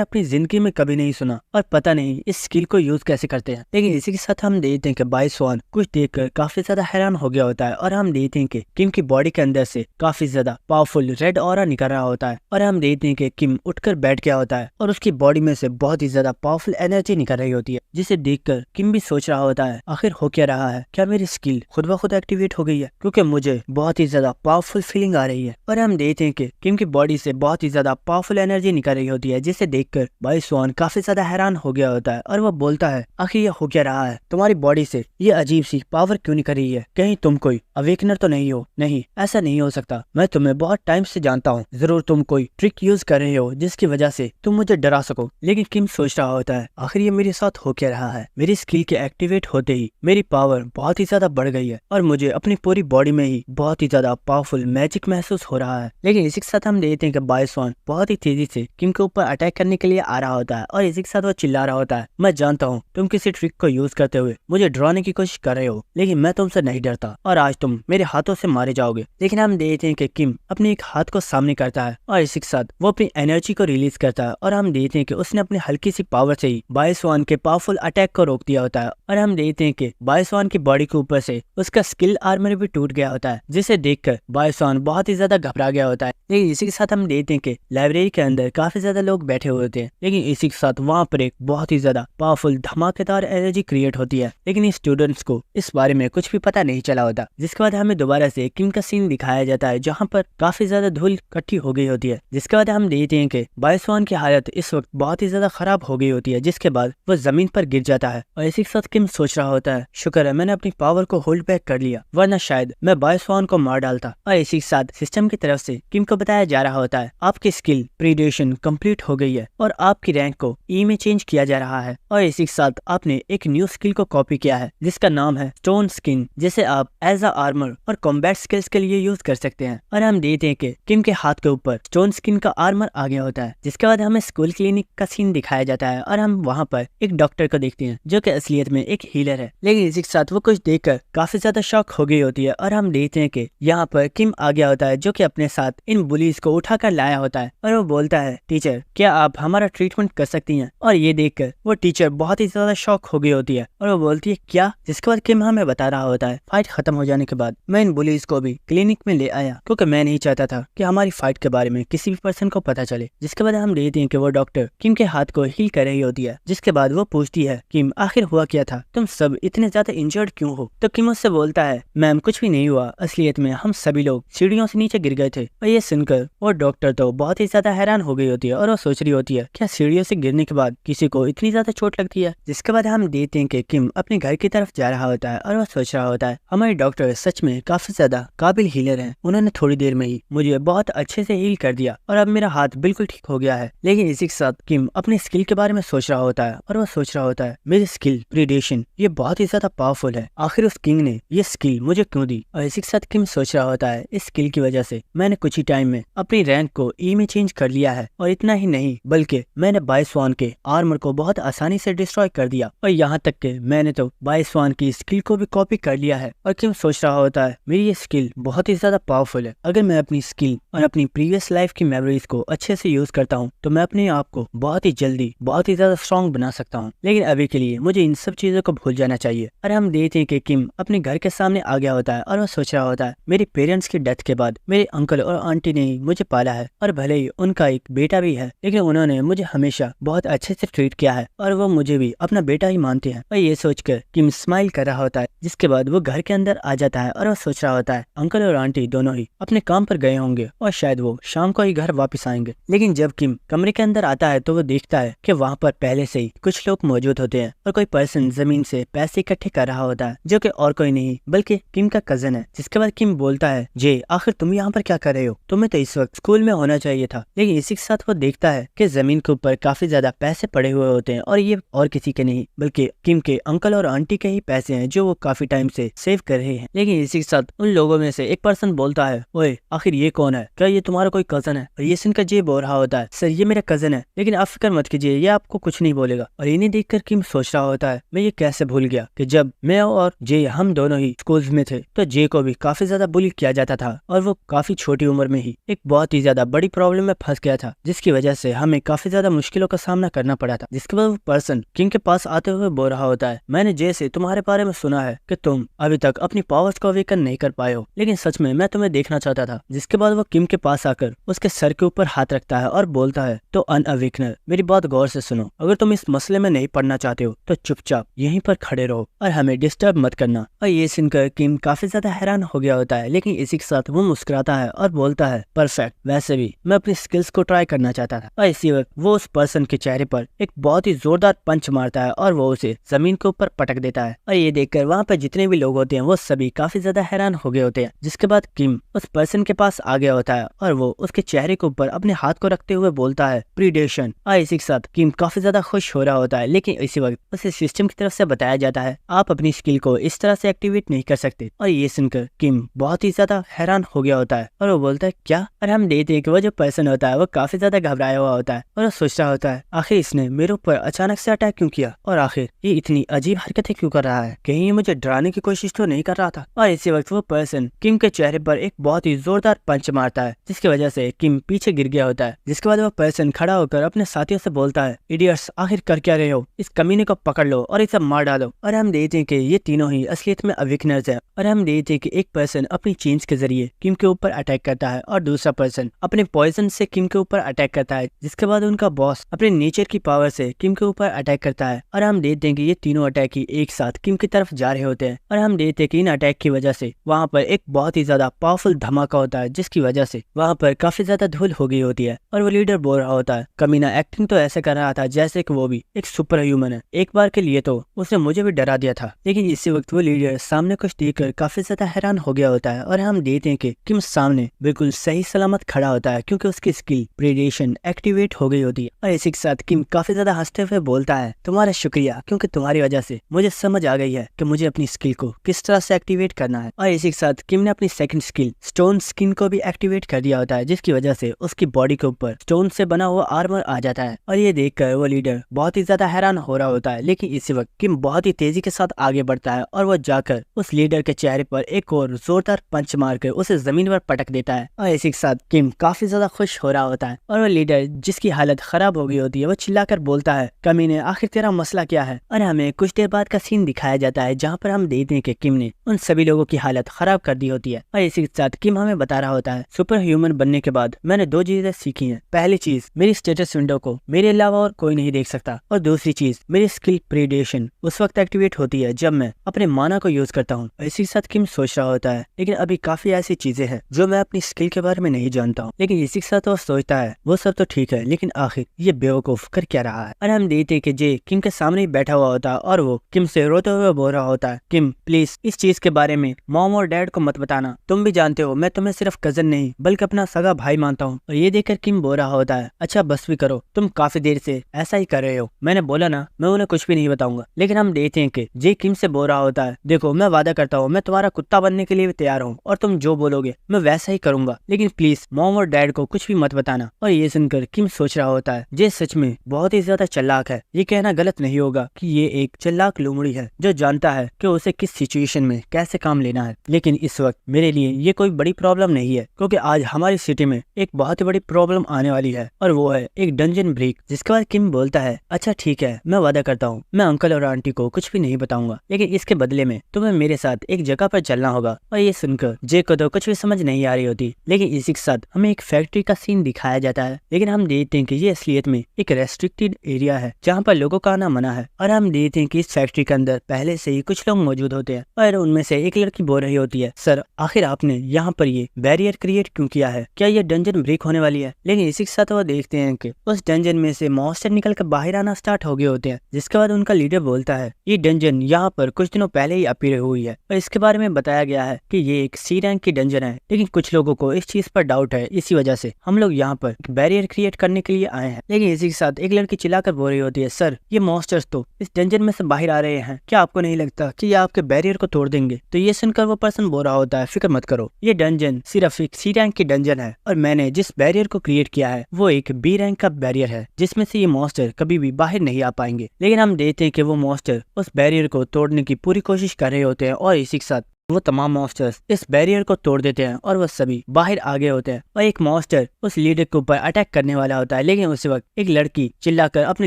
अपनी जिंदगी में कभी नहीं सुना और पता नहीं इस स्किल को यूज कैसे करते हैं। लेकिन इसी के साथ हम देखते हैं कि बाय स्वान कुछ देखकर काफी ज्यादा हैरान हो गया होता है और हम देखते हैं कि किम की बॉडी के अंदर से काफी ज्यादा पावरफुल रेड ऑरा निकल रहा होता है और हम देखते हैं कि किम उठकर बैठ गया होता है और उसकी बॉडी में से बहुत ही ज्यादा पावरफुल एनर्जी निकल रही होती है, जिसे देखकर किम भी सोच रहा होता है आखिर हो क्या रहा है, क्या मेरी स्किल खुद ब खुद एक्टिवेट हो गई है, क्योंकि मुझे बहुत ही ज्यादा पावरफुल फीलिंग आ रही है। और हम देखते हैं कि किम की बॉडी से बहुत ही ज्यादा पावरफुल एनर्जी निकल रही होती है, जिसे देखकर बाय स्वान काफी ज्यादा हैरान हो गया होता है और वो बोलता है आखिर ये हो क्या रहा है, तुम्हारी बॉडी से ये अजीब सी पावर क्यों निकल रही है, कहीं तुम कोई अवेकनर तो नहीं हो? नहीं, ऐसा नहीं हो सकता, मैं तुम्हें बहुत टाइम से जानता हूँ, जरूर तुम कोई ट्रिक यूज कर रहे हो जिसकी वजह से तुम मुझे डरा सको। लेकिन किम सोच रहा होता है आखिर ये मेरे साथ हो क्या रहा है, मेरी स्किल के एक्टिवेट होते ही मेरी पावर बहुत ही ज्यादा बढ़ गई है और मुझे अपनी पूरी बॉडी में ही बहुत ही ज्यादा पावरफुल मैजिक महसूस हो रहा है। लेकिन इसी के साथ हम देखते हैं कि बाय स्वान बहुत ही तेजी से किम के ऊपर अटैक करने के लिए आ रहा होता है और इसी के साथ वो चिल्ला रहा होता है, मैं जानता हूँ तुम किसी ट्रिक को यूज करते हुए मुझे डराने की कोशिश कर रहे हो, लेकिन मैं तुमसे नहीं डरता और आज तुम मेरे हाथों से मारे जाओगे। लेकिन हम देखते हैं कि किम अपने एक हाथ को सामने करता है और इसी के साथ वो अपनी एनर्जी को रिलीज करता है और हम देखते हैं कि उसने अपनी हल्की सी पावर से ही बाय स्वान के पावरफुल अटैक को रोक दिया होता है और हम देखते हैं कि बाय स्वान की बॉडी के ऊपर से उसका स्किल आर्मर भी टूट गया होता है, जिसे देखकर बाय स्वान बहुत ही ज्यादा घबरा गया होता है। लेकिन इसी के साथ हम देखते हैं कि लाइब्रेरी के अंदर काफी ज्यादा लोग बैठे हुए होते हैं, लेकिन इसी के साथ वहाँ पर एक बहुत ही ज्यादा पावरफुल धमाकेदार एनर्जी क्रिएट होती है, लेकिन स्टूडेंट्स को इस बारे में कुछ भी पता नहीं चला होता। जिसके बाद हमें दोबारा से किम का सीन दिखाया जाता है जहाँ पर काफी ज्यादा धूल इकट्ठी हो गई होती है। जिसके बाद हम देखते हैं कि बाय स्वान की हालत इस वक्त बहुत ही ज्यादा खराब हो गई होती है, जिसके बाद वो जमीन पर गिर जाता है और इसी के साथ किम सोच रहा होता है शुक्र है मैंने अपनी पावर को होल्ड बैक कर लिया, वरना शायद मैं बाय स्वान को मार डालता। और इसी के साथ सिस्टम की तरफ से किम को बताया जा रहा होता है आपकी स्किल प्रीडेशन कंप्लीट हो गई है और आपकी रैंक को ई में चेंज किया जा रहा है और इसी के साथ आपने एक न्यू स्किल को कॉपी किया है जिसका नाम है स्टोन स्किन, जिसे आप एज अ आर्मर और कॉम्बैट स्किल्स के लिए यूज कर सकते हैं। और हम देखते हैं कि किम के हाथ के ऊपर स्टोन स्किन का आर्मर आ गया होता है। जिसके बाद हमें स्कूल क्लिनिक का सीन दिखाया जाता है और हम वहाँ पर एक डॉक्टर को देखते हैं जो कि असलियत में एक हीलर है, लेकिन इसी के साथ वो कुछ देखकर काफी ज्यादा शॉक हो गई होती है और हम देखते हैं कि यहाँ पर किम आ गया होता है जो कि अपने साथ इन बुलीज को उठा कर लाया होता है और वो बोलता है टीचर क्या आप हमारा ट्रीटमेंट कर सकती हैं। और ये देखकर वो टीचर बहुत ही ज्यादा शॉक हो गई होती है और वो बोलती है क्या। जिसके बाद किम हमें बता रहा होता है फाइट खत्म हो जाने के बाद मैं इन बुलीज को भी क्लिनिक में ले आया क्योंकि मैं नहीं चाहता था कि हमारी फाइट के बारे में किसी भी पर्सन को पता चले। जिसके बाद हम देखते हैं कि वो डॉक्टर किम के हाथ को हील कर रही होती है। जिसके बाद वो पूछती है किम आखिर हुआ क्या था, तुम सब इतने ज्यादा इंजर्ड क्यों हो। तो किम उससे बोलता है मैम कुछ भी नहीं हुआ, असलियत में हम सभी लोग सीढ़ियों से नीचे गिर गए थे। और ये सुनकर वो डॉक्टर तो बहुत ही ज्यादा हैरान हो गई होती है और वो सोच रही होती है क्या सीढ़ियों से गिरने के बाद किसी को इतनी ज्यादा चोट लगती है। जिसके बाद हम देखते हैं कि किम अपने घर की तरफ जा रहा होता है और वो सोच रहा होता है हमारे डॉक्टर सच में काफी ज्यादा काबिल हीलर हैं, उन्होंने थोड़ी देर में ही मुझे बहुत अच्छे से हील कर दिया और अब मेरा हाथ बिल्कुल ठीक हो गया है। लेकिन इसी के साथ किम अपनी स्किल के बारे में सोच रहा होता है और वो सोच रहा होता है मेरी स्किल प्रीडेशन ये बहुत ही ज्यादा पावरफुल है, आखिर उस किंग ने ये स्किल मुझे क्यों दी। और इसी के साथ किम सोच रहा होता है इस स्किल की वजह से मैंने कुछ ही टाइम में अपनी रैंक को ई में चेंज कर लिया है और इतना ही नहीं बल्कि मैंने बाय स्वान के आर्मर को बहुत आसानी से डिस्ट्रॉय कर दिया और यहाँ तक के मैंने तो बाय स्वान की स्किल को भी कॉपी कर लिया है। और किम सोच रहा होता है मेरी ये स्किल बहुत ही ज्यादा पावरफुल है, अगर मैं अपनी स्किल और अपनी प्रीवियस लाइफ की मेमोरीज को अच्छे से यूज करता हूँ तो मैं अपने आप को बहुत ही जल्दी बहुत ही ज्यादा स्ट्रॉन्ग बना सकता हूँ, लेकिन अभी के लिए मुझे इन सब चीजों को भूल जाना चाहिए। और हम देखते हैं कि किम अपने घर के सामने आ गया होता है और वो सोच रहा होता है मेरे पेरेंट्स की डेथ के बाद मेरे अंकल और आंटी ने ही मुझे पाला है और भले ही उनका एक बेटा भी है, लेकिन उन्होंने मुझे हमेशा बहुत अच्छे से ट्रीट किया है और वो मुझे भी अपना बेटा ही मानते हैं। और ये सोचकर किम स्माइल कर रहा होता है। जिसके बाद वो घर के अंदर आ जाता है और वो सोच रहा होता है अंकल और आंटी दोनों ही अपने काम पर गए होंगे और शायद वो शाम को ही घर वापस आएंगे। लेकिन जब किम कमरे के अंदर आता है तो वो देखता है कि वहाँ पर पहले से ही कुछ लोग मौजूद होते हैं और कोई पर्सन जमीन से पैसे इकट्ठे कर रहा होता है जो कि और कोई नहीं बल्कि किम का कजन है। जिसके बाद किम बोलता है जे आखिर तुम यहाँ पर क्या कर रहे हो, तुम्हें तो इस वक्त स्कूल में होना चाहिए था। लेकिन इसी के साथ वो देखता है कि जमीन के ऊपर काफी ज्यादा पैसे पड़े हुए होते हैं और ये और किसी के नहीं बल्कि किम के अंकल और आंटी के ही पैसे हैं जो वो काफी टाइम से सेव कर रहे हैं। लेकिन इसी के साथ उन लोगों में से एक पर्सन बोलता है ओए आखिर ये कौन है, क्या ये तुम्हारा कोई कजन है। और ये सुनकर जे बोल रहा होता है सर ये मेरा कजन है, लेकिन आप फिक्र मत कीजिए ये आपको कुछ नहीं बोलेगा। और इन्हें देखकर देखकर किम सोच रहा होता है मैं ये कैसे भूल गया कि जब मैं और जे हम दोनों ही स्कूल्स में थे तो जे को भी काफी ज्यादा बुली किया जाता था और वो काफी छोटी उम्र में ही एक बहुत ही ज्यादा बड़ी प्रॉब्लम में फंस गया था, जिसकी वजह से हमें काफी ज्यादा मुश्किलों का सामना करना पड़ा था। जिसके बाद वो पर्सन किम के पास आते हुए बोल रहा होता है मैंने जे से तुम्हारे बारे में सुना है कि तुम अभी तक अपनी पावर्स को अवेकन नहीं कर पाए हो, लेकिन सच में मैं तुम्हें देखना चाहता था। जिसके बाद वो किम के पास आकर उसके सर के ऊपर हाथ रखता है और बोलता है तो अनअवेकनर मेरी बात गौर से सुनो, अगर तुम इस मसले में नहीं पढ़ना चाहते हो तो चुपचाप यहीं पर खड़े रहो और हमें डिस्टर्ब मत करना। और ये सुनकर किम काफी ज्यादा हैरान हो गया होता है, लेकिन इसी के साथ वो मुस्कुराता है और बोलता है परफेक्ट, वैसे भी मैं अपनी स्किल्स को ट्राई करना चाहता था। और इसी वक्त वो उस पर्सन के चेहरे पर एक बहुत ही जोरदार पंच मारता है और वो उसे जमीन के ऊपर पटक देता है। और ये देखकर वहाँ पर जितने भी लोग होते हैं वो सभी काफी ज्यादा हैरान हो गए होते हैं। जिसके बाद किम उस पर्सन के पास आ गया होता है और वो उसके चेहरे के ऊपर अपने हाथ को रखते हुए बोलता है प्रीडेशन। और इसी के साथ किम काफी ज्यादा खुश हो रहा होता है, लेकिन इसी वक्त उसे सिस्टम की तरफ से बताया जाता है आप अपनी स्किल को इस तरह से एक्टिवेट नहीं कर सकते। और ये सुनकर किम बहुत ही ज्यादा हैरान हो गया होता है और वो बोलता है क्या। और हम देखते हैं कि वो जो पर्सन होता है वो काफी ज्यादा घबराया हुआ होता है और वो सोच रहा होता है आखिर इसने मेरे ऊपर अचानक से अटैक क्यों किया और आखिर ये इतनी अजीब हरकतें क्यों कर रहा है, कहीं ये मुझे डराने की कोशिश तो नहीं कर रहा था। और इसी वक्त वो पर्सन किम के चेहरे पर एक बहुत ही जोरदार पंच मारता है, जिसकी वजह से किम पीछे गिर गया होता है। जिसके बाद वो पर्सन खड़ा होकर अपने साथियों से बोलता है इडियट्स, आखिर कर क्या रहे हो, इस कमीने को पकड़ लो और इसे मार डालो। और हम देखते हैं कि ये तीनों ही असलियत में अवेकनर्स हैं। और हम देखते हैं कि एक पर्सन अपनी चेंज के जरिए किम के ऊपर अटैक करता है और दूसरा पर्सन अपने पॉइजन से किम के ऊपर अटैक करता है। जिसके बाद उनका बॉस अपने नेचर की पावर से किम के ऊपर अटैक करता है। और हम देखते हैं कि ये तीनों अटैक ही एक साथ किम की तरफ जा रहे होते हैं। और हम देखते हैं कि इन अटैक की वजह से वहाँ पर एक बहुत ही ज्यादा पावरफुल धमाका होता है, जिसकी वजह से वहाँ पर काफी ज्यादा धूल हो गई होती है। और वो लीडर बोल रहा होता है कमीना एक्टिंग तो ऐसे कर रहा था जैसे कि वो भी एक सुपर ह्यूमन है, एक बार के लिए तो उसने मुझे भी डरा दिया था। लेकिन इसी वक्त वो लीडर सामने कुछ देखकर काफी ज्यादा हैरान हो गया होता है। और हम देखते हैं कि किम सामने बिल्कुल सही सलामत खड़ा होता है, क्योंकि उसकी स्किल प्रीडेशन एक्टिवेट हो गई होती है। और इसी के साथ किम काफी ज्यादा हंसते हुए बोलता है तुम्हारा शुक्रिया, क्योंकि तुम्हारी वजह से मुझे समझ आ गई है कि मुझे अपनी स्किल को किस तरह से एक्टिवेट करना है। और इसी के साथ किम ने अपनी सेकंड स्किल स्टोन स्किन को भी एक्टिवेट कर दिया होता है, जिसकी वजह से उसकी बॉडी के ऊपर स्टोन से बना हुआ आर्मर आ जाता है। और ये देखकर वो लीडर बहुत ही ज्यादा हैरान हो रहा होता है, लेकिन इसी वक्त किम बहुत ही तेजी के साथ आगे बढ़ता है और वो जाकर उस लीडर के चेहरे पर एक और जोरदार पंच मारकर उसे जमीन पर पटक देता है। और इसी के साथ किम काफी ज्यादा खुश हो रहा होता है और वो लीडर जिसकी हालत खराब हो गई होती है वो चिल्लाकर बोलता है कमीने, आखिर तेरा मसला क्या है। और हमें कुछ देर बाद का सीन दिखाया जाता है जहाँ पर हम देखते हैं कि किम ने उन सभी लोगों की हालत खराब कर दी होती है। और इसी के साथ किम हमें बता रहा होता है सुपर ह्यूमन बनने के बाद मैंने दो चीजें सीखी हैं। पहली चीज, मेरी स्टेटस विंडो को मेरे अलावा और कोई नहीं देख सकता, और दूसरी चीज, मेरी स्किल प्रीडेशन उस वक्त एक्टिवेट होती है जब मैं अपने माना को यूज करता हूँ। इसी के साथ किम सोच रहा होता है लेकिन अभी काफी ऐसी चीजें हैं जो मैं अपनी स्किल के बारे में नहीं जानता हूँ। लेकिन इसी के साथ वो सोचता है वो सब तो ठीक है, लेकिन आखिर ये बेवकूफ कर क्या रहा है। और हम देखते हैं कि जे किम के सामने ही बैठा हुआ होता है और वो किम से रोते हुए बोल रहा होता है किम प्लीज इस चीज के बारे में मॉम और डैड को मत बताना, तुम भी जानते हो मैं तुम्हें सिर्फ कजन नहीं बल्कि अपना सगा भाई मानता हूँ। और ये देखकर किम बोल रहा होता है अच्छा बस भी करो, तुम काफी देर से ऐसा ही कर रहे हो, मैंने बोला ना मैं उन्हें कुछ भी नहीं बताऊंगा। लेकिन हम देखते हैं कि जे किम से बोल रहा होता है देखो मैं वादा करता हूँ मैं तुम्हारा कुत्ता बनने के लिए भी तैयार हूँ और तुम जो बोलोगे मैं वैसा ही करूंगा, लेकिन प्लीज मॉम और डैड को कुछ भी मत बताना। और ये सुनकर किम सोच रहा होता है जे सच में बहुत ही ज्यादा चालाक है, ये कहना गलत नहीं होगा कि ये एक चालाक लोमड़ी है जो जानता है कि उसे किस सिचुएशन में कैसे काम लेना है। लेकिन इस वक्त मेरे लिए ये कोई बड़ी प्रॉब्लम नहीं है, क्योंकि आज हमारी सिटी में एक बहुत ही बड़ी प्रॉब्लम आने वाली है और वो है एक डंजन ब्रेक। जिसके बाद किम बोलता है अच्छा ठीक है मैं वादा करता हूँ मैं अंकल और आंटी को कुछ भी नहीं बताऊंगा, लेकिन इसके बदले में तुम्हें मेरे साथ एक जगह पर चलना होगा। और ये सुनकर जे को तो कुछ भी समझ नहीं आ रही होती, लेकिन इसी के साथ हमें एक फैक्ट्री का सीन दिखाया जाता है। लेकिन हम देखते हैं कि ये असलियत में एक रेस्ट्रिक्टेड एरिया है जहाँ पर लोगों का आना मना है। और हम देखते हैं कि इस फैक्ट्री के अंदर पहले से ही कुछ लोग मौजूद होते हैं और उनमें से एक लड़की बोल रही होती है सर आखिर आपने यहाँ पर ये बैरियर क्रिएट क्यों किया है, क्या ये डंजन ब्रेक होने वाली है। लेकिन इसी के साथ वो देखते हैं कि उस डंजन में से मॉन्स्टर निकल कर बाहर आना स्टार्ट हो गए होते हैं। जिसके बाद उनका लीडर बोलता है ये डंजन यहाँ पर कुछ दिनों पहले ही अपीयर हुई है और इसके बारे में बताया गया है कि ये एक सी रैंक की डंजन है, लेकिन कुछ लोगों को इस चीज पर डाउट है, इसी वजह से हम लोग यहाँ पर बैरियर क्रिएट करने के लिए आए हैं। लेकिन इसी के साथ एक लड़की चिल्लाकर बोल रही होती है सर ये मॉन्स्टर्स तो इस डंजन में से बाहर आ रहे हैं, क्या आपको नहीं लगता कि ये आपके बैरियर को तोड़ देंगे। तो ये सुनकर वो पर्सन बोल रहा होता है फिक्र मत करो, ये डंजन सिर्फ एक सी रैंक की डंजन है और मैंने जिस बैरियर को क्रिएट किया है वो एक बी रैंक का बैरियर है, जिसमें से ये मॉन्स्टर कभी भी बाहर नहीं आ पाए। पाएंगे। लेकिन हम देखते हैं कि वो मॉन्स्टर उस बैरियर को तोड़ने की पूरी कोशिश कर रहे होते हैं और इसी के साथ वो तमाम मॉन्स्टर्स इस बैरियर को तोड़ देते हैं और वो सभी बाहर आ गए होते हैं और एक मॉन्स्टर उस लीडर के ऊपर अटैक करने वाला होता है। लेकिन उसी वक्त एक लड़की चिल्लाकर अपने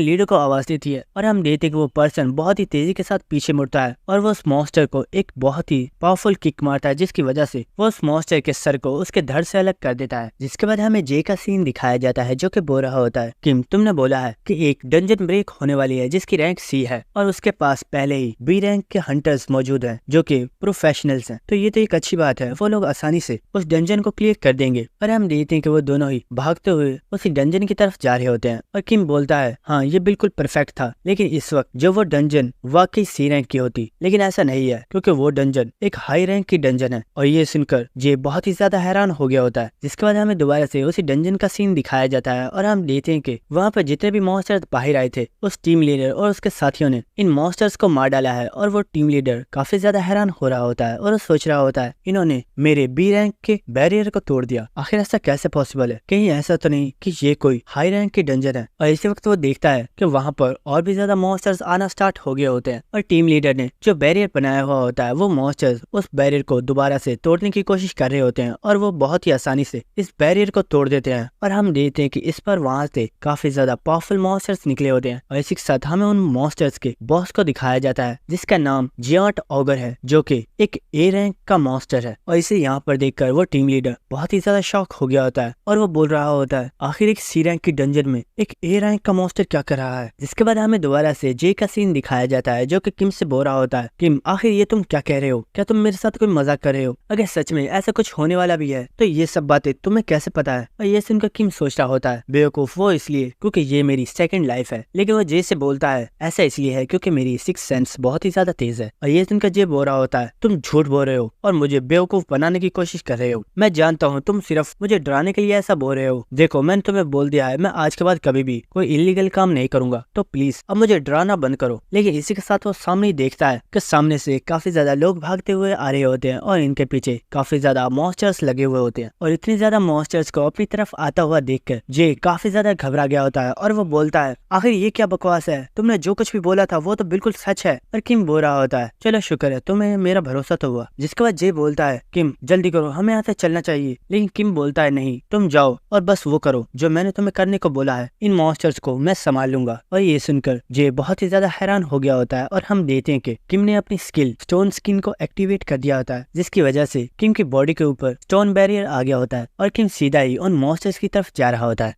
लीडर को आवाज देती है और हम देखते हैं कि वो पर्सन बहुत ही तेजी के साथ पीछे मुड़ता है और वो उस मॉन्स्टर को एक बहुत ही पावरफुल किक मारता है, जिसकी वजह से वो उस मॉन्स्टर के सर को उसके धड़ से अलग कर देता है। जिसके बाद हमें जे का सीन दिखाया जाता है जो कि बोल रहा होता है, किम तुमने बोला है कि एक डंजन ब्रेक होने वाली है जिसकी रैंक सी है और उसके पास पहले ही बी रैंक के हंटर्स मौजूद हैं जो कि प्रोफेशनल हैं, तो ये तो एक अच्छी बात है, वो लोग आसानी से उस डंजन को क्लियर कर देंगे। और हम देखते हैं कि वो दोनों ही भागते हुए उसी डंजन की तरफ जा रहे होते हैं और किम बोलता है हाँ ये बिल्कुल परफेक्ट था, लेकिन इस वक्त जो वो डंजन वाकई सी रैंक की होती, लेकिन ऐसा नहीं है क्योंकि वो डंजन एक हाई रैंक की डंजन है। और ये सुनकर जे बहुत ही ज्यादा हैरान हो गया होता है। जिसके बाद हमें दोबारा से उसी डंजन का सीन दिखाया जाता है और हम देखते हैं कि वहाँ पर जितने भी मॉन्स्टर्स बाहर आए थे उस टीम लीडर और उसके साथियों ने इन मॉन्स्टर्स को मार डाला है और वो टीम लीडर काफी ज्यादा हैरान हो रहा होता है और वो सोच रहा होता है इन्होंने मेरे बी रैंक के बैरियर को तोड़ दिया, आखिर ऐसा कैसे पॉसिबल है, कहीं ऐसा तो नहीं कि ये कोई हाई रैंक की डंजन है। और इसी वक्त वो देखता है कि वहाँ पर और भी ज्यादा मॉन्स्टर्स आना स्टार्ट हो गए होते हैं और टीम लीडर ने जो बैरियर बनाया हुआ होता है वो मॉन्स्टर्स उस बैरियर को दोबारा से तोड़ने की कोशिश कर रहे होते हैं और वो बहुत ही आसानी से इस बैरियर को तोड़ देते हैं। और हम देखते हैं कि इस पर वहाँ से काफी ज्यादा पावरफुल मॉन्स्टर्स निकले होते हैं और इसी के साथ हमें उन मॉन्स्टर्स के बॉस को दिखाया जाता है जिसका नाम जियांट ऑगर है जो कि एक ए रैंक का मॉन्स्टर है। और इसे यहाँ पर देखकर वो टीम लीडर बहुत ही ज्यादा शॉक हो गया होता है और वो बोल रहा होता है आखिर एक सी रैंक की डंजन में एक ए रैंक का मॉन्स्टर क्या कर रहा है। जिसके बाद हमें दोबारा से जे का सीन दिखाया जाता है जो कि किम से बोल रहा होता है किम आखिर ये तुम क्या कह रहे हो, क्या तुम मेरे साथ कोई मजाक कर रहे हो, अगर सच में ऐसा कुछ होने वाला भी है तो ये सब बातें तुम्हें कैसे पता है। और ये सुनकर किम सोच रहा होता है बेवकूफ वो इसलिए क्योंकि ये मेरी सेकंड लाइफ है। लेकिन वो जे से बोलता है ऐसा इसलिए है क्योंकि मेरी सिक्स सेंस बहुत ही ज्यादा तेज है। और ये सुनकर जे बोल रहा होता है तुम झूठ बोल रहे हो और मुझे बेवकूफ बनाने की कोशिश कर रहे हो, मैं जानता हूँ तुम सिर्फ मुझे डराने के लिए ऐसा बोल रहे हो। देखो मैंने तुम्हें बोल दिया है मैं आज के बाद कभी भी कोई इलीगल काम नहीं करूंगा, तो प्लीज अब मुझे डराना बंद करो। लेकिन इसी के साथ वो सामने ही देखता है कि सामने से काफी ज्यादा लोग भागते हुए आ रहे होते हैं और इनके पीछे काफी ज्यादा मॉन्स्टर्स लगे हुए होते हैं। और इतनी ज्यादा मॉन्स्टर्स को अपनी तरफ आता हुआ देखकर जे काफी ज्यादा घबरा गया होता है और वो बोलता है आखिर ये क्या बकवास है, तुमने जो कुछ भी बोला था वो तो बिल्कुल सच है। और किम बोल रहा होता है चलो शुक्र है तुम्हें मेरा भरोसा तो हुआ। जिसके बाद जे बोलता है किम जल्दी करो हमें यहाँ से चलना चाहिए। लेकिन किम बोलता है नहीं तुम जाओ और बस वो करो जो मैंने तुम्हें करने को बोला है, इन मॉन्स्टर्स को मैं संभाल लूंगा। और ये सुनकर जे बहुत ही ज्यादा हैरान हो गया होता है और हम देखते हैं कि किम ने अपनी स्किल स्टोन स्किन को एक्टिवेट कर दिया होता है जिसकी वजह से किम की बॉडी के ऊपर स्टोन बैरियर आ गया होता है और किम सीधा ही उन मॉन्स्टर्स की तरफ जा रहा होता है।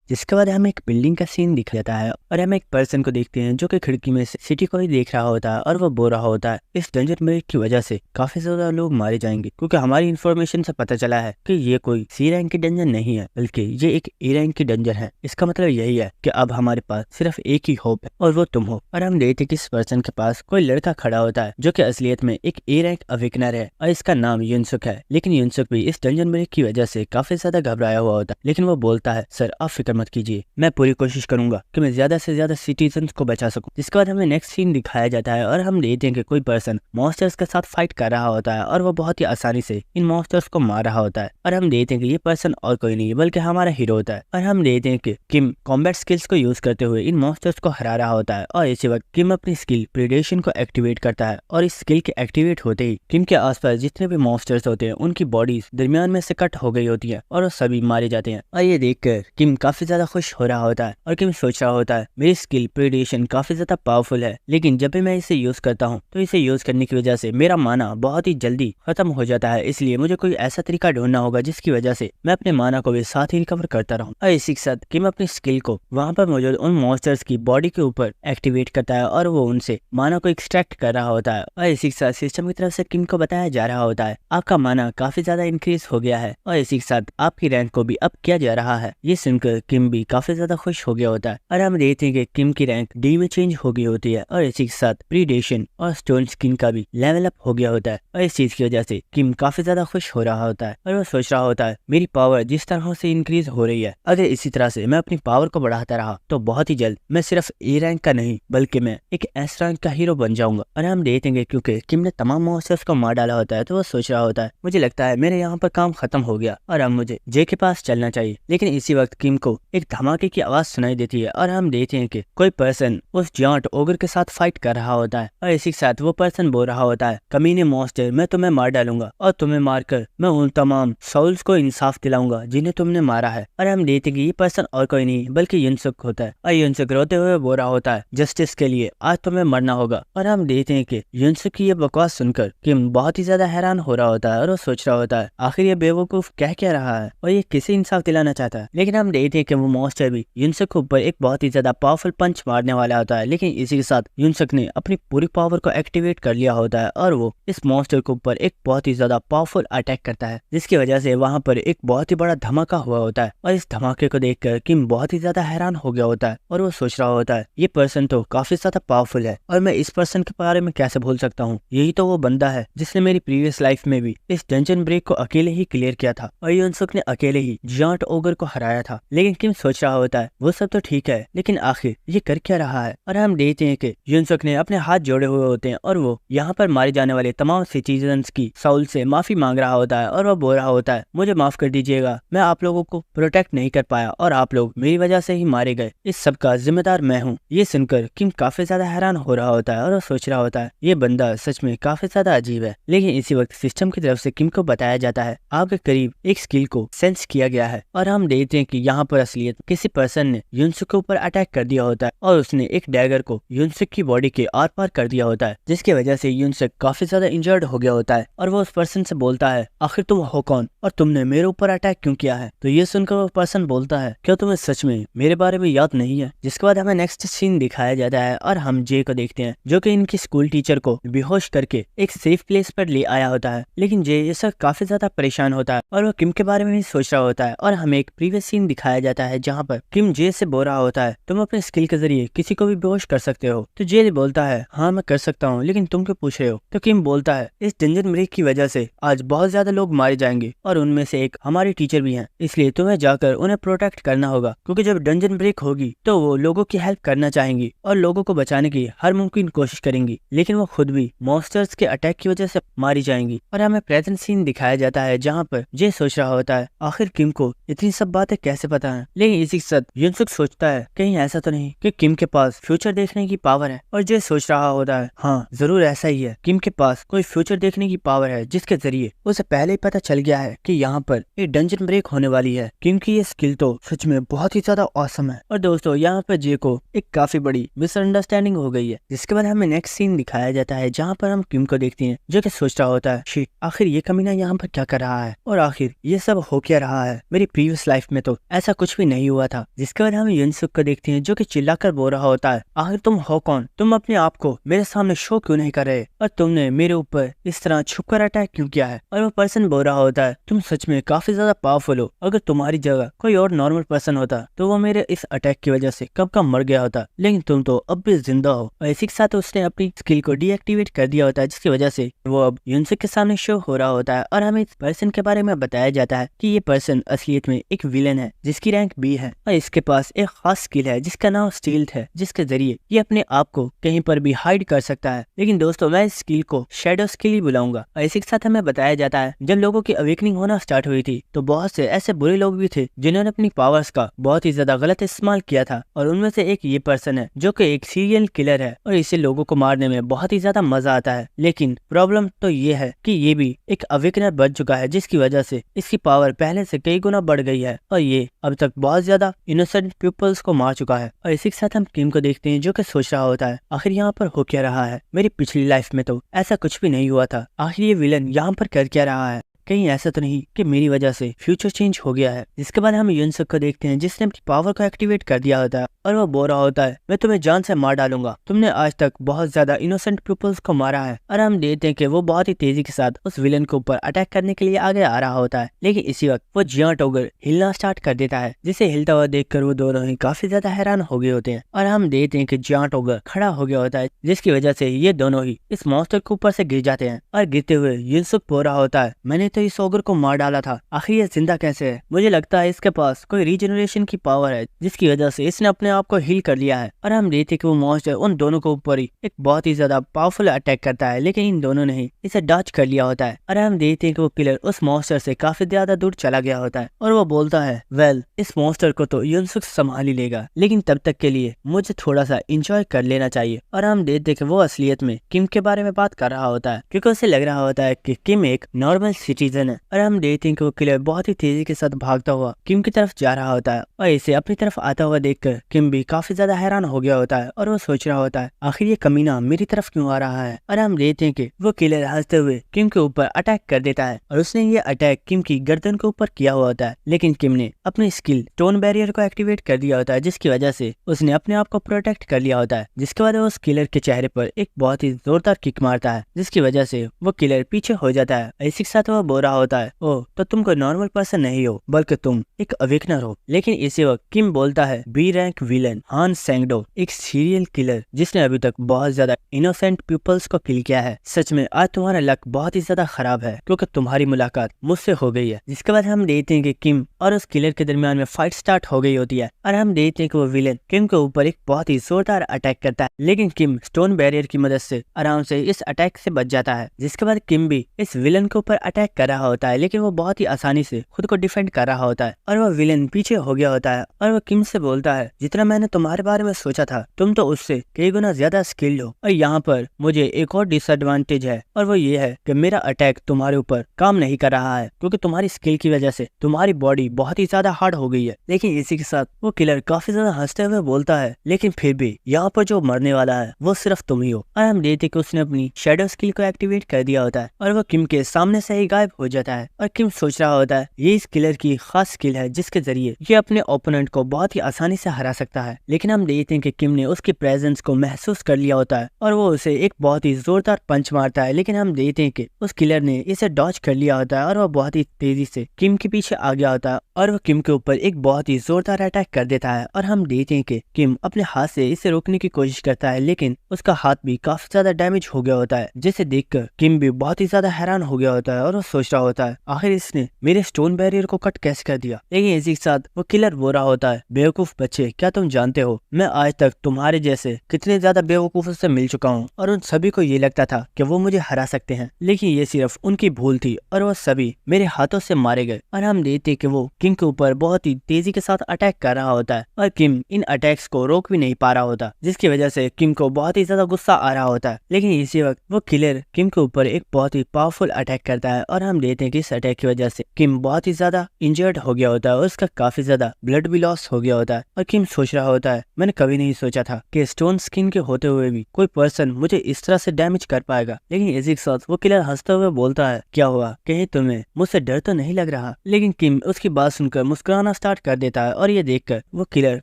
जिसके बाद हमें एक बिल्डिंग का सीन दिखा जाता है और हम एक पर्सन को देखते हैं जो कि खिड़की में से सिटी को ही देख रहा होता है और वो बोल रहा होता है इस डंजन ब्रेक की वजह से काफी ज्यादा लोग मारे जाएंगे क्योंकि हमारी इन्फॉर्मेशन से पता चला है कि ये कोई सी रैंक की डंजन नहीं है बल्कि ये एक ए रैंक की डंजन है। इसका मतलब यही है कि अब हमारे पास सिर्फ एक ही होप है और वो तुम हो। और हम देखते कि इस पर्सन के पास कोई लड़का खड़ा होता है जो कि असलियत में एक ए रैंक अवेकनर है और इसका नाम युनसुक है। लेकिन युनसुक भी इस डंजन ब्रेक की वजह से काफी ज्यादा घबराया हुआ होता है। लेकिन वो बोलता है सर आप फिक्र मत कीजिए, मैं पूरी कोशिश करूंगा कि मैं ज्यादा से ज्यादा सिटीजन्स को बचा सकूं। जिसके बाद हमें नेक्स्ट सीन दिखाया जाता है और हम देखते हैं कि कोई पर्सन मॉन्स्टर्स के साथ फाइट कर रहा होता है और वो बहुत ही आसानी से इन मॉन्स्टर्स को मार रहा होता है। और हम देखते हैं कि ये पर्सन और कोई नहीं बल्कि हमारा हीरो होता है। और हम देखते हैं कि किम कॉम्बैट स्किल्स को यूज करते हुए इन मॉन्स्टर्स को हरा रहा होता है और इसी वक्त किम अपनी स्किल प्रीडेशन को एक्टिवेट करता है और इस स्किल के एक्टिवेट होते ही किम के आसपास जितने भी मॉन्स्टर्स होते हैं उनकी बॉडीज दरमियान में से कट हो गई होती है और वो सभी मारे जाते हैं। और ये देखकर किम काफी ज्यादा खुश हो रहा होता है और किम सोच रहा होता है मेरी स्किल प्रीडेशन काफी ज्यादा पावरफुल है, लेकिन जब भी मैं इसे यूज करता हूँ तो इसे यूज करने की वजह से मेरा माना बहुत ही जल्दी खत्म हो जाता है। इसलिए मुझे कोई ऐसा तरीका ढूंढना होगा जिसकी वजह से मैं अपने माना को भी साथ ही रिकवर करता रहूं। और इसी के साथ किम अपनी स्किल को वहाँ पर मौजूद उन मॉन्स्टर्स की बॉडी के ऊपर एक्टिवेट करता है और वो उनसे माना को एक्सट्रैक्ट कर रहा होता है। और इसी के साथ सिस्टम की तरफ से किम को बताया जा रहा होता है आपका माना काफी ज्यादा इंक्रीज हो गया है और इसी के साथ आपकी रैंक को भी अप किया जा रहा है। ये सुनकर किम भी काफी ज्यादा खुश हो गया होता है और हम देखते हैं कि किम की रैंक डी में चेंज हो गई होती है और इसी के साथ प्रीडेशन और स्टोन स्किन का भी लेवल अप हो गया होता है। और इस चीज की वजह से किम काफी ज्यादा खुश हो रहा होता है और वो सोच रहा होता है मेरी पावर जिस तरह से इंक्रीज हो रही है, अगर इसी तरह से मैं अपनी पावर को बढ़ाता रहा तो बहुत ही जल्द मैं सिर्फ ए रैंक का नहीं बल्कि मैं एक एस रैंक का हीरो बन जाऊंगा। और हम देखेंगे क्योंकि किम ने तमाम मॉन्स्टर्स को मार डाला होता है तो वो सोच रहा होता है मुझे लगता है मेरे यहाँ पर काम खत्म हो गया और अब मुझे जे के पास चलना चाहिए। लेकिन इसी वक्त किम को एक धमाके की आवाज सुनाई देती है और हम देखते हैं कि कोई पर्सन उस जायंट ओगर के साथ फाइट कर रहा होता है और इसी के साथ वो पर्सन बोल रहा होता है, कमीने मॉन्स्टर, मैं तुम्हें मार डालूंगा और तुम्हें मारकर मैं उन तमाम सोल्स को इंसाफ दिलाऊंगा जिन्हें तुमने मारा है। और हम देखते हैं कि ये पर्सन और कोई नहीं बल्कि युनसुक होता है और युनसुक रोते हुए बोल रहा होता है, जस्टिस के लिए आज तुम्हें मरना होगा। और हम देखते हैं कि युनसुक की ये बकवास सुनकर किम बहुत ही ज्यादा हैरान हो रहा होता है और वो सोच रहा होता है आखिर ये बेवकूफ कह क्या रहा है और ये किसे इंसाफ दिलाना चाहता है। लेकिन हम देखते हैं कि वो मॉन्स्टर भी युनसुक के ऊपर एक बहुत ही ज्यादा पावरफुल पंच मारने वाला होता है, लेकिन इसी के साथ युनसुक ने अपनी पूरी पावर को एक्टिवेट कर लिया होता है और वो इस मॉन्स्टर के ऊपर एक बहुत ही ज्यादा पावरफुल अटैक करता है, जिसकी वजह से वहां पर एक बहुत ही बड़ा धमाका हुआ होता है। और इस धमाके को देखकर किम बहुत ही ज्यादा हैरान हो गया होता है और वो सोच रहा होता है ये पर्सन तो काफी ज्यादा पावरफुल है और मैं इस पर्सन के बारे में कैसे भूल सकता हूँ, यही तो वो बंदा है जिसने मेरी प्रीवियस लाइफ में भी इस डंजन ब्रेक को अकेले ही क्लियर किया था और युनसुक ने अकेले ही जायंट ओगर को हराया था। लेकिन किम सोच रहा होता है वो सब तो ठीक है, लेकिन आखिर ये कर क्या रहा है। और हम देखते हैं कि युनसुक ने अपने हाथ जोड़े हुए होते हैं और वो यहाँ पर मारे जाने वाले तमाम सिटीजन्स की साउल से माफी मांग रहा होता है और वो बोल रहा होता है, मुझे माफ कर दीजिएगा, मैं आप लोगों को प्रोटेक्ट नहीं कर पाया और आप लोग मेरी वजह से ही मारे गए, इस सब का जिम्मेदार मैं हूँ। ये सुनकर किम काफी ज्यादा हैरान हो रहा होता है और वो सोच रहा होता है ये बंदा सच में काफी ज्यादा अजीब है। लेकिन इसी वक्त सिस्टम की तरफ से किम को बताया जाता है आपके करीब एक स्किल को सेंस किया गया है और हम देखते हैं कि यहाँ पर असलियत किसी पर्सन ने युनसुक के ऊपर अटैक कर दिया होता है और उसने एक डैगर को युनसुक की बॉडी के आर पार कर दिया होता है, जिसकी वजह से युनसुक काफी ज्यादा इंजर्ड हो गया होता है और वो उस पर्सन से बोलता है आखिर तुम हो कौन और तुमने मेरे ऊपर अटैक क्यों किया है। तो ये सुनकर वो पर्सन बोलता है क्या तुम्हें सच में मेरे बारे में याद नहीं है। जिसके बाद हमें नेक्स्ट सीन दिखाया जाता है और हम जे को देखते हैं जो कि इनकी स्कूल टीचर को बेहोश करके एक सेफ प्लेस पर ले आया होता है। लेकिन जे ये सब काफी ज्यादा परेशान होता है और वो किम के बारे में ही सोच रहा होता है और हमें एक प्रीवियस सीन दिखाया जाता है जहाँ पर किम जे से बोल रहा होता है तुम अपने स्किल के जरिए किसी को भी बेहोश कर सकते हो। तो जे बोलता है हाँ मैं कर सकता हूँ, लेकिन तुम क्यों पूछ रहे हो। तो किम बोलता है इस डंजन ब्रेक की वजह से आज बहुत ज्यादा लोग मारे जाएंगे और उनमें से एक हमारी टीचर भी हैं, इसलिए तुम्हें जाकर उन्हें प्रोटेक्ट करना होगा क्योंकि जब डंजन ब्रेक होगी तो वो लोगों की हेल्प करना चाहेंगी और लोगों को बचाने की हर मुमकिन कोशिश करेंगी, लेकिन वो खुद भी मॉन्स्टर्स के अटैक की वजह से मारी जाएंगी। और हमें प्रेजेंट सीन दिखाया जाता है जहाँ पर जे सोच रहा होता है आखिर किम को इतनी सब बातें कैसे पता है। लेकिन इसी के साथ युनसुक सोचता है कहीं ऐसा तो नहीं कि किम के पास फ्यूचर देखने की पावर है और जे सोच रहा होता है हाँ जरूर ऐसा ही है, किम के पास कोई फ्यूचर देखने की पावर है जिसके जरिए उसे पहले ही पता चल गया है कि यहाँ पर एक डंजन ब्रेक होने वाली है। किम की ये स्किल तो सच में बहुत ही ज्यादा ऑसम है। और दोस्तों यहाँ पर जे को एक काफी बड़ी मिसअंडरस्टैंडिंग हो गई है, जिसके बाद हमें नेक्स्ट सीन दिखाया जाता है जहाँ पर हम किम को देखते हैं जो कि सोच रहा होता है शिट आखिर ये कमीना यहाँ पर क्या कर रहा है और आखिर ये सब हो क्या रहा है, मेरी प्रीवियस लाइफ में तो ऐसा कुछ भी नहीं हुआ था। जिसके बाद हम युनसुक को देखते हैं जो कि चिल्लाकर बोल रहा होता है आखिर तुम हो कौन, तुम अपने आप को मेरे सामने शो क्यों नहीं कर रहे और तुमने मेरे ऊपर इस तरह छुपकर अटैक क्यों किया है। और वो पर्सन बोल रहा होता है तुम सच में काफी ज्यादा पावरफुल हो, अगर तुम्हारी जगह कोई और नॉर्मल पर्सन होता तो वो मेरे इस अटैक की वजह से कब का मर गया होता, लेकिन तुम तो अब भी जिंदा हो। और इसी के साथ उसने अपनी स्किल को डीएक्टिवेट कर दिया होता है, जिसकी वजह से वो अब युनसुक के सामने शो हो रहा होता है। और हमें इस पर्सन के बारे में बताया जाता है कि ये पर्सन असलियत में एक विलेन है जिसकी रैंक बी है और इसके पास एक खास स्किल है जिसका नाम स्टील्थ है, जिसके जरिए ये अपने आप को कहीं पर भी हाइड कर सकता है। लेकिन दोस्तों मैं इस स्किल को शैडो स्किल ही बुलाऊंगा। और इसी के साथ हमें बताया जाता है जब लोगों की अवेकनिंग होना स्टार्ट हुई थी तो बहुत से ऐसे बुरे लोग भी थे जिन्होंने अपनी पावर्स का बहुत ही ज्यादा गलत इस्तेमाल किया था और उनमें से एक ये पर्सन है जो कि एक सीरियल किलर है और इसे लोगों को मारने में बहुत ही ज्यादा मजा आता है। लेकिन प्रॉब्लम तो ये है कि ये भी एक अवेकनर बन चुका है, जिसकी वजह से इसकी पावर पहले से कई गुना बढ़ गई है और ये अब तक बहुत ज्यादा इनोसेंट पीपल्स को मार चुका है। और इसी के साथ हम किम को देखते हैं जो कि सोच रहा होता है आखिर यहाँ पर हो क्या रहा है, मेरी पिछली लाइफ में तो ऐसा कुछ भी नहीं हुआ था, आखिर ये विलन यहाँ पर कर क्या रहा है, कहीं ऐसा तो नहीं कि मेरी वजह से फ्यूचर चेंज हो गया है। जिसके बाद हम युनसुक को देखते हैं जिसने अपनी पावर को एक्टिवेट कर दिया होता है और वो बोल रहा होता है मैं तुम्हें जान से मार डालूंगा, तुमने आज तक बहुत ज्यादा इनोसेंट पीपल्स को मारा है। और हम देखते हैं कि वो बहुत ही तेजी के साथ उस विलन के ऊपर अटैक करने के लिए आगे आ रहा होता है। लेकिन इसी वक्त वो जायंट ओगर हिलना स्टार्ट कर देता है, जिसे हिलता हुआ देखकर वो दोनों ही काफी ज्यादा हैरान हो गए होते हैं। और हम देखते हैं कि जायंट ओगर खड़ा हो गया होता है, जिसकी वजह से ये दोनों ही इस मॉन्स्टर के ऊपर से गिर जाते हैं। और गिरते हुए युनसुक बोल रहा होता है मैंने तो इस ओगर को मार डाला था, आखिर ये जिंदा कैसे है? मुझे लगता है इसके पास कोई रीजनरेशन की पावर है जिसकी वजह से इसने अपने आप को हील कर लिया है। और हम देखते कि वो मॉन्स्टर उन दोनों के ऊपर ही एक बहुत ही ज्यादा पावरफुल अटैक करता है, लेकिन इन दोनों ने ही इसे डॉज कर लिया होता है। और हम देखते हैं कि वो किलर उस मॉन्स्टर से काफी ज्यादा दूर चला गया होता है और वो बोलता है, वेल इस मॉन्स्टर को तो युनसुक संभाल ही लेगा, लेकिन तब तक के लिए मुझे थोड़ा सा इंजॉय कर लेना चाहिए। और हम देखते हैं कि वो असलियत में किम के बारे में बात कर रहा होता है, क्योंकि उसे लग रहा होता है कि किम एक नॉर्मल सिटीजन है। और हम देखते हैं कि वो किलर बहुत ही तेजी के साथ भागता हुआ किम की तरफ जा रहा होता है और इसे अपनी तरफ आता हुआ देखकर किम भी काफी ज्यादा हैरान हो गया होता है और वो सोच रहा होता है, आखिर ये कमीना मेरी तरफ क्यों आ रहा है। और हम देखते हैं कि वो किलर हंसते हुए किम के ऊपर अटैक कर देता है और उसने ये अटैक किम की गर्दन के ऊपर किया हुआ होता है, लेकिन किम ने अपनी स्किल स्टोन बैरियर को एक्टिवेट कर दिया होता है, जिसकी वजह से उसने अपने आप को प्रोटेक्ट कर लिया होता है। जिसके बाद वो उस किलर के चेहरे पर एक बहुत ही जोरदार किक मारता है, जिसकी वजह से वो किलर पीछे हो जाता है। इसी के साथ वो बोल रहा होता है, ओह तो तुम कोई नॉर्मल पर्सन नहीं हो, बल्कि तुम एक अवेकनर हो। लेकिन इसी वक्त किम बोलता है, बी रैंक विलन हान सेंगडो एक सीरियल किलर जिसने अभी तक बहुत ज्यादा इनोसेंट पीपल्स को किल किया है। सच में आज तुम्हारा लक बहुत ही ज्यादा खराब है, क्योंकि तुम्हारी मुलाकात मुझसे हो गई है। जिसके बाद हम देखते हैं कि किम और उस किलर के दरमियान में फाइट स्टार्ट हो गई होती है और हम देखते हैं कि वो विलन किम के ऊपर एक बहुत ही जोरदार अटैक करता है, लेकिन किम स्टोन बैरियर की मदद से आराम से इस अटैक से बच जाता है। जिसके बाद किम भी इस विलन के ऊपर अटैक कर रहा होता है, लेकिन वो बहुत ही आसानी से खुद को डिफेंड कर रहा होता है और वो विलन पीछे हो गया होता है और वो किम से बोलता है, जितना मैंने तुम्हारे बारे में सोचा था तुम तो उससे कई गुना ज्यादा स्किल्ड हो। और यहाँ पर मुझे एक और डिसएडवांटेज है और वो ये है कि मेरा अटैक तुम्हारे ऊपर काम नहीं कर रहा है, क्योंकि तुम्हारी स्किल की वजह से तुम्हारी बॉडी बहुत ही ज्यादा हार्ड हो गई है। लेकिन इसी के साथ वो किलर काफी ज्यादा हंसते हुए बोलता है, लेकिन फिर भी यहाँ पर जो मरने वाला है वो सिर्फ तुम ही हो। और हम देखते कि उसने अपनी शैडो स्किल को एक्टिवेट कर दिया होता है और वो किम के सामने से ही गायब हो जाता है। और किम सोच रहा होता है ये इस किलर की खास स्किल है जिसके जरिए ये अपने ओपोनेंट को बहुत ही आसानी से हरा सकता है। लेकिन हम देखते हैं कि किम ने उसकी प्रेजेंस को महसूस कर लिया होता है और वो उसे एक बहुत ही जोरदार पंच मारता है, लेकिन हम देखते हैं कि उस किलर ने इसे डॉज कर लिया होता है और वो बहुत ही तेजी से किम के पीछे आ गया होता है और वो किम के ऊपर एक बहुत ही जोरदार अटैक कर देता है। और हम देखते हैं कि किम अपने हाथ से इसे रोकने की कोशिश करता है, लेकिन उसका हाथ भी काफी ज्यादा डैमेज हो गया होता है, जिसे देखकर किम भी बहुत ही ज्यादा हैरान हो गया होता है और वो सोच रहा होता है, आखिर इसने मेरे स्टोन बैरियर को कट कैसे कर दिया। लेकिन इसी के साथ वो किलर बोल रहा होता है, बेवकूफ बच्चे, क्या तुम जानते हो मैं आज तक तुम्हारे जैसे कितने ज्यादा बेवकूफों से मिल चुका हूँ और उन सभी को ये लगता था कि वो मुझे हरा सकते हैं, लेकिन ये सिर्फ उनकी भूल थी और वो सभी मेरे हाथों से मारे गए। और हम देखते कि वो किम के ऊपर बहुत ही तेजी के साथ अटैक कर रहा होता है और किम इन अटैक्स को रोक भी नहीं पा रहा होता, जिसकी वजह से किम को बहुत ही ज्यादा गुस्सा आ रहा होता है। लेकिन इसी वक्त वो किलर किम के ऊपर एक बहुत ही पावरफुल अटैक करता है और हम देखते हैं कि इस अटैक की वजह से किम बहुत ही ज्यादा इंजर्ड हो गया होता है और उसका काफी ज्यादा ब्लड भी लॉस हो गया होता है। और किम सोच रहा होता है, मैंने कभी नहीं सोचा था कि स्टोन स्किन के होते हुए भी कोई पर्सन मुझे इस तरह से डैमेज कर पाएगा। लेकिन इसी के साथ वो किलर हंसते हुए बोलता है, क्या हुआ, कहीं तुम्हें मुझसे डर तो नहीं लग रहा। लेकिन किम उसकी बात सुनकर मुस्कुराना स्टार्ट कर देता है और ये देखकर वो किलर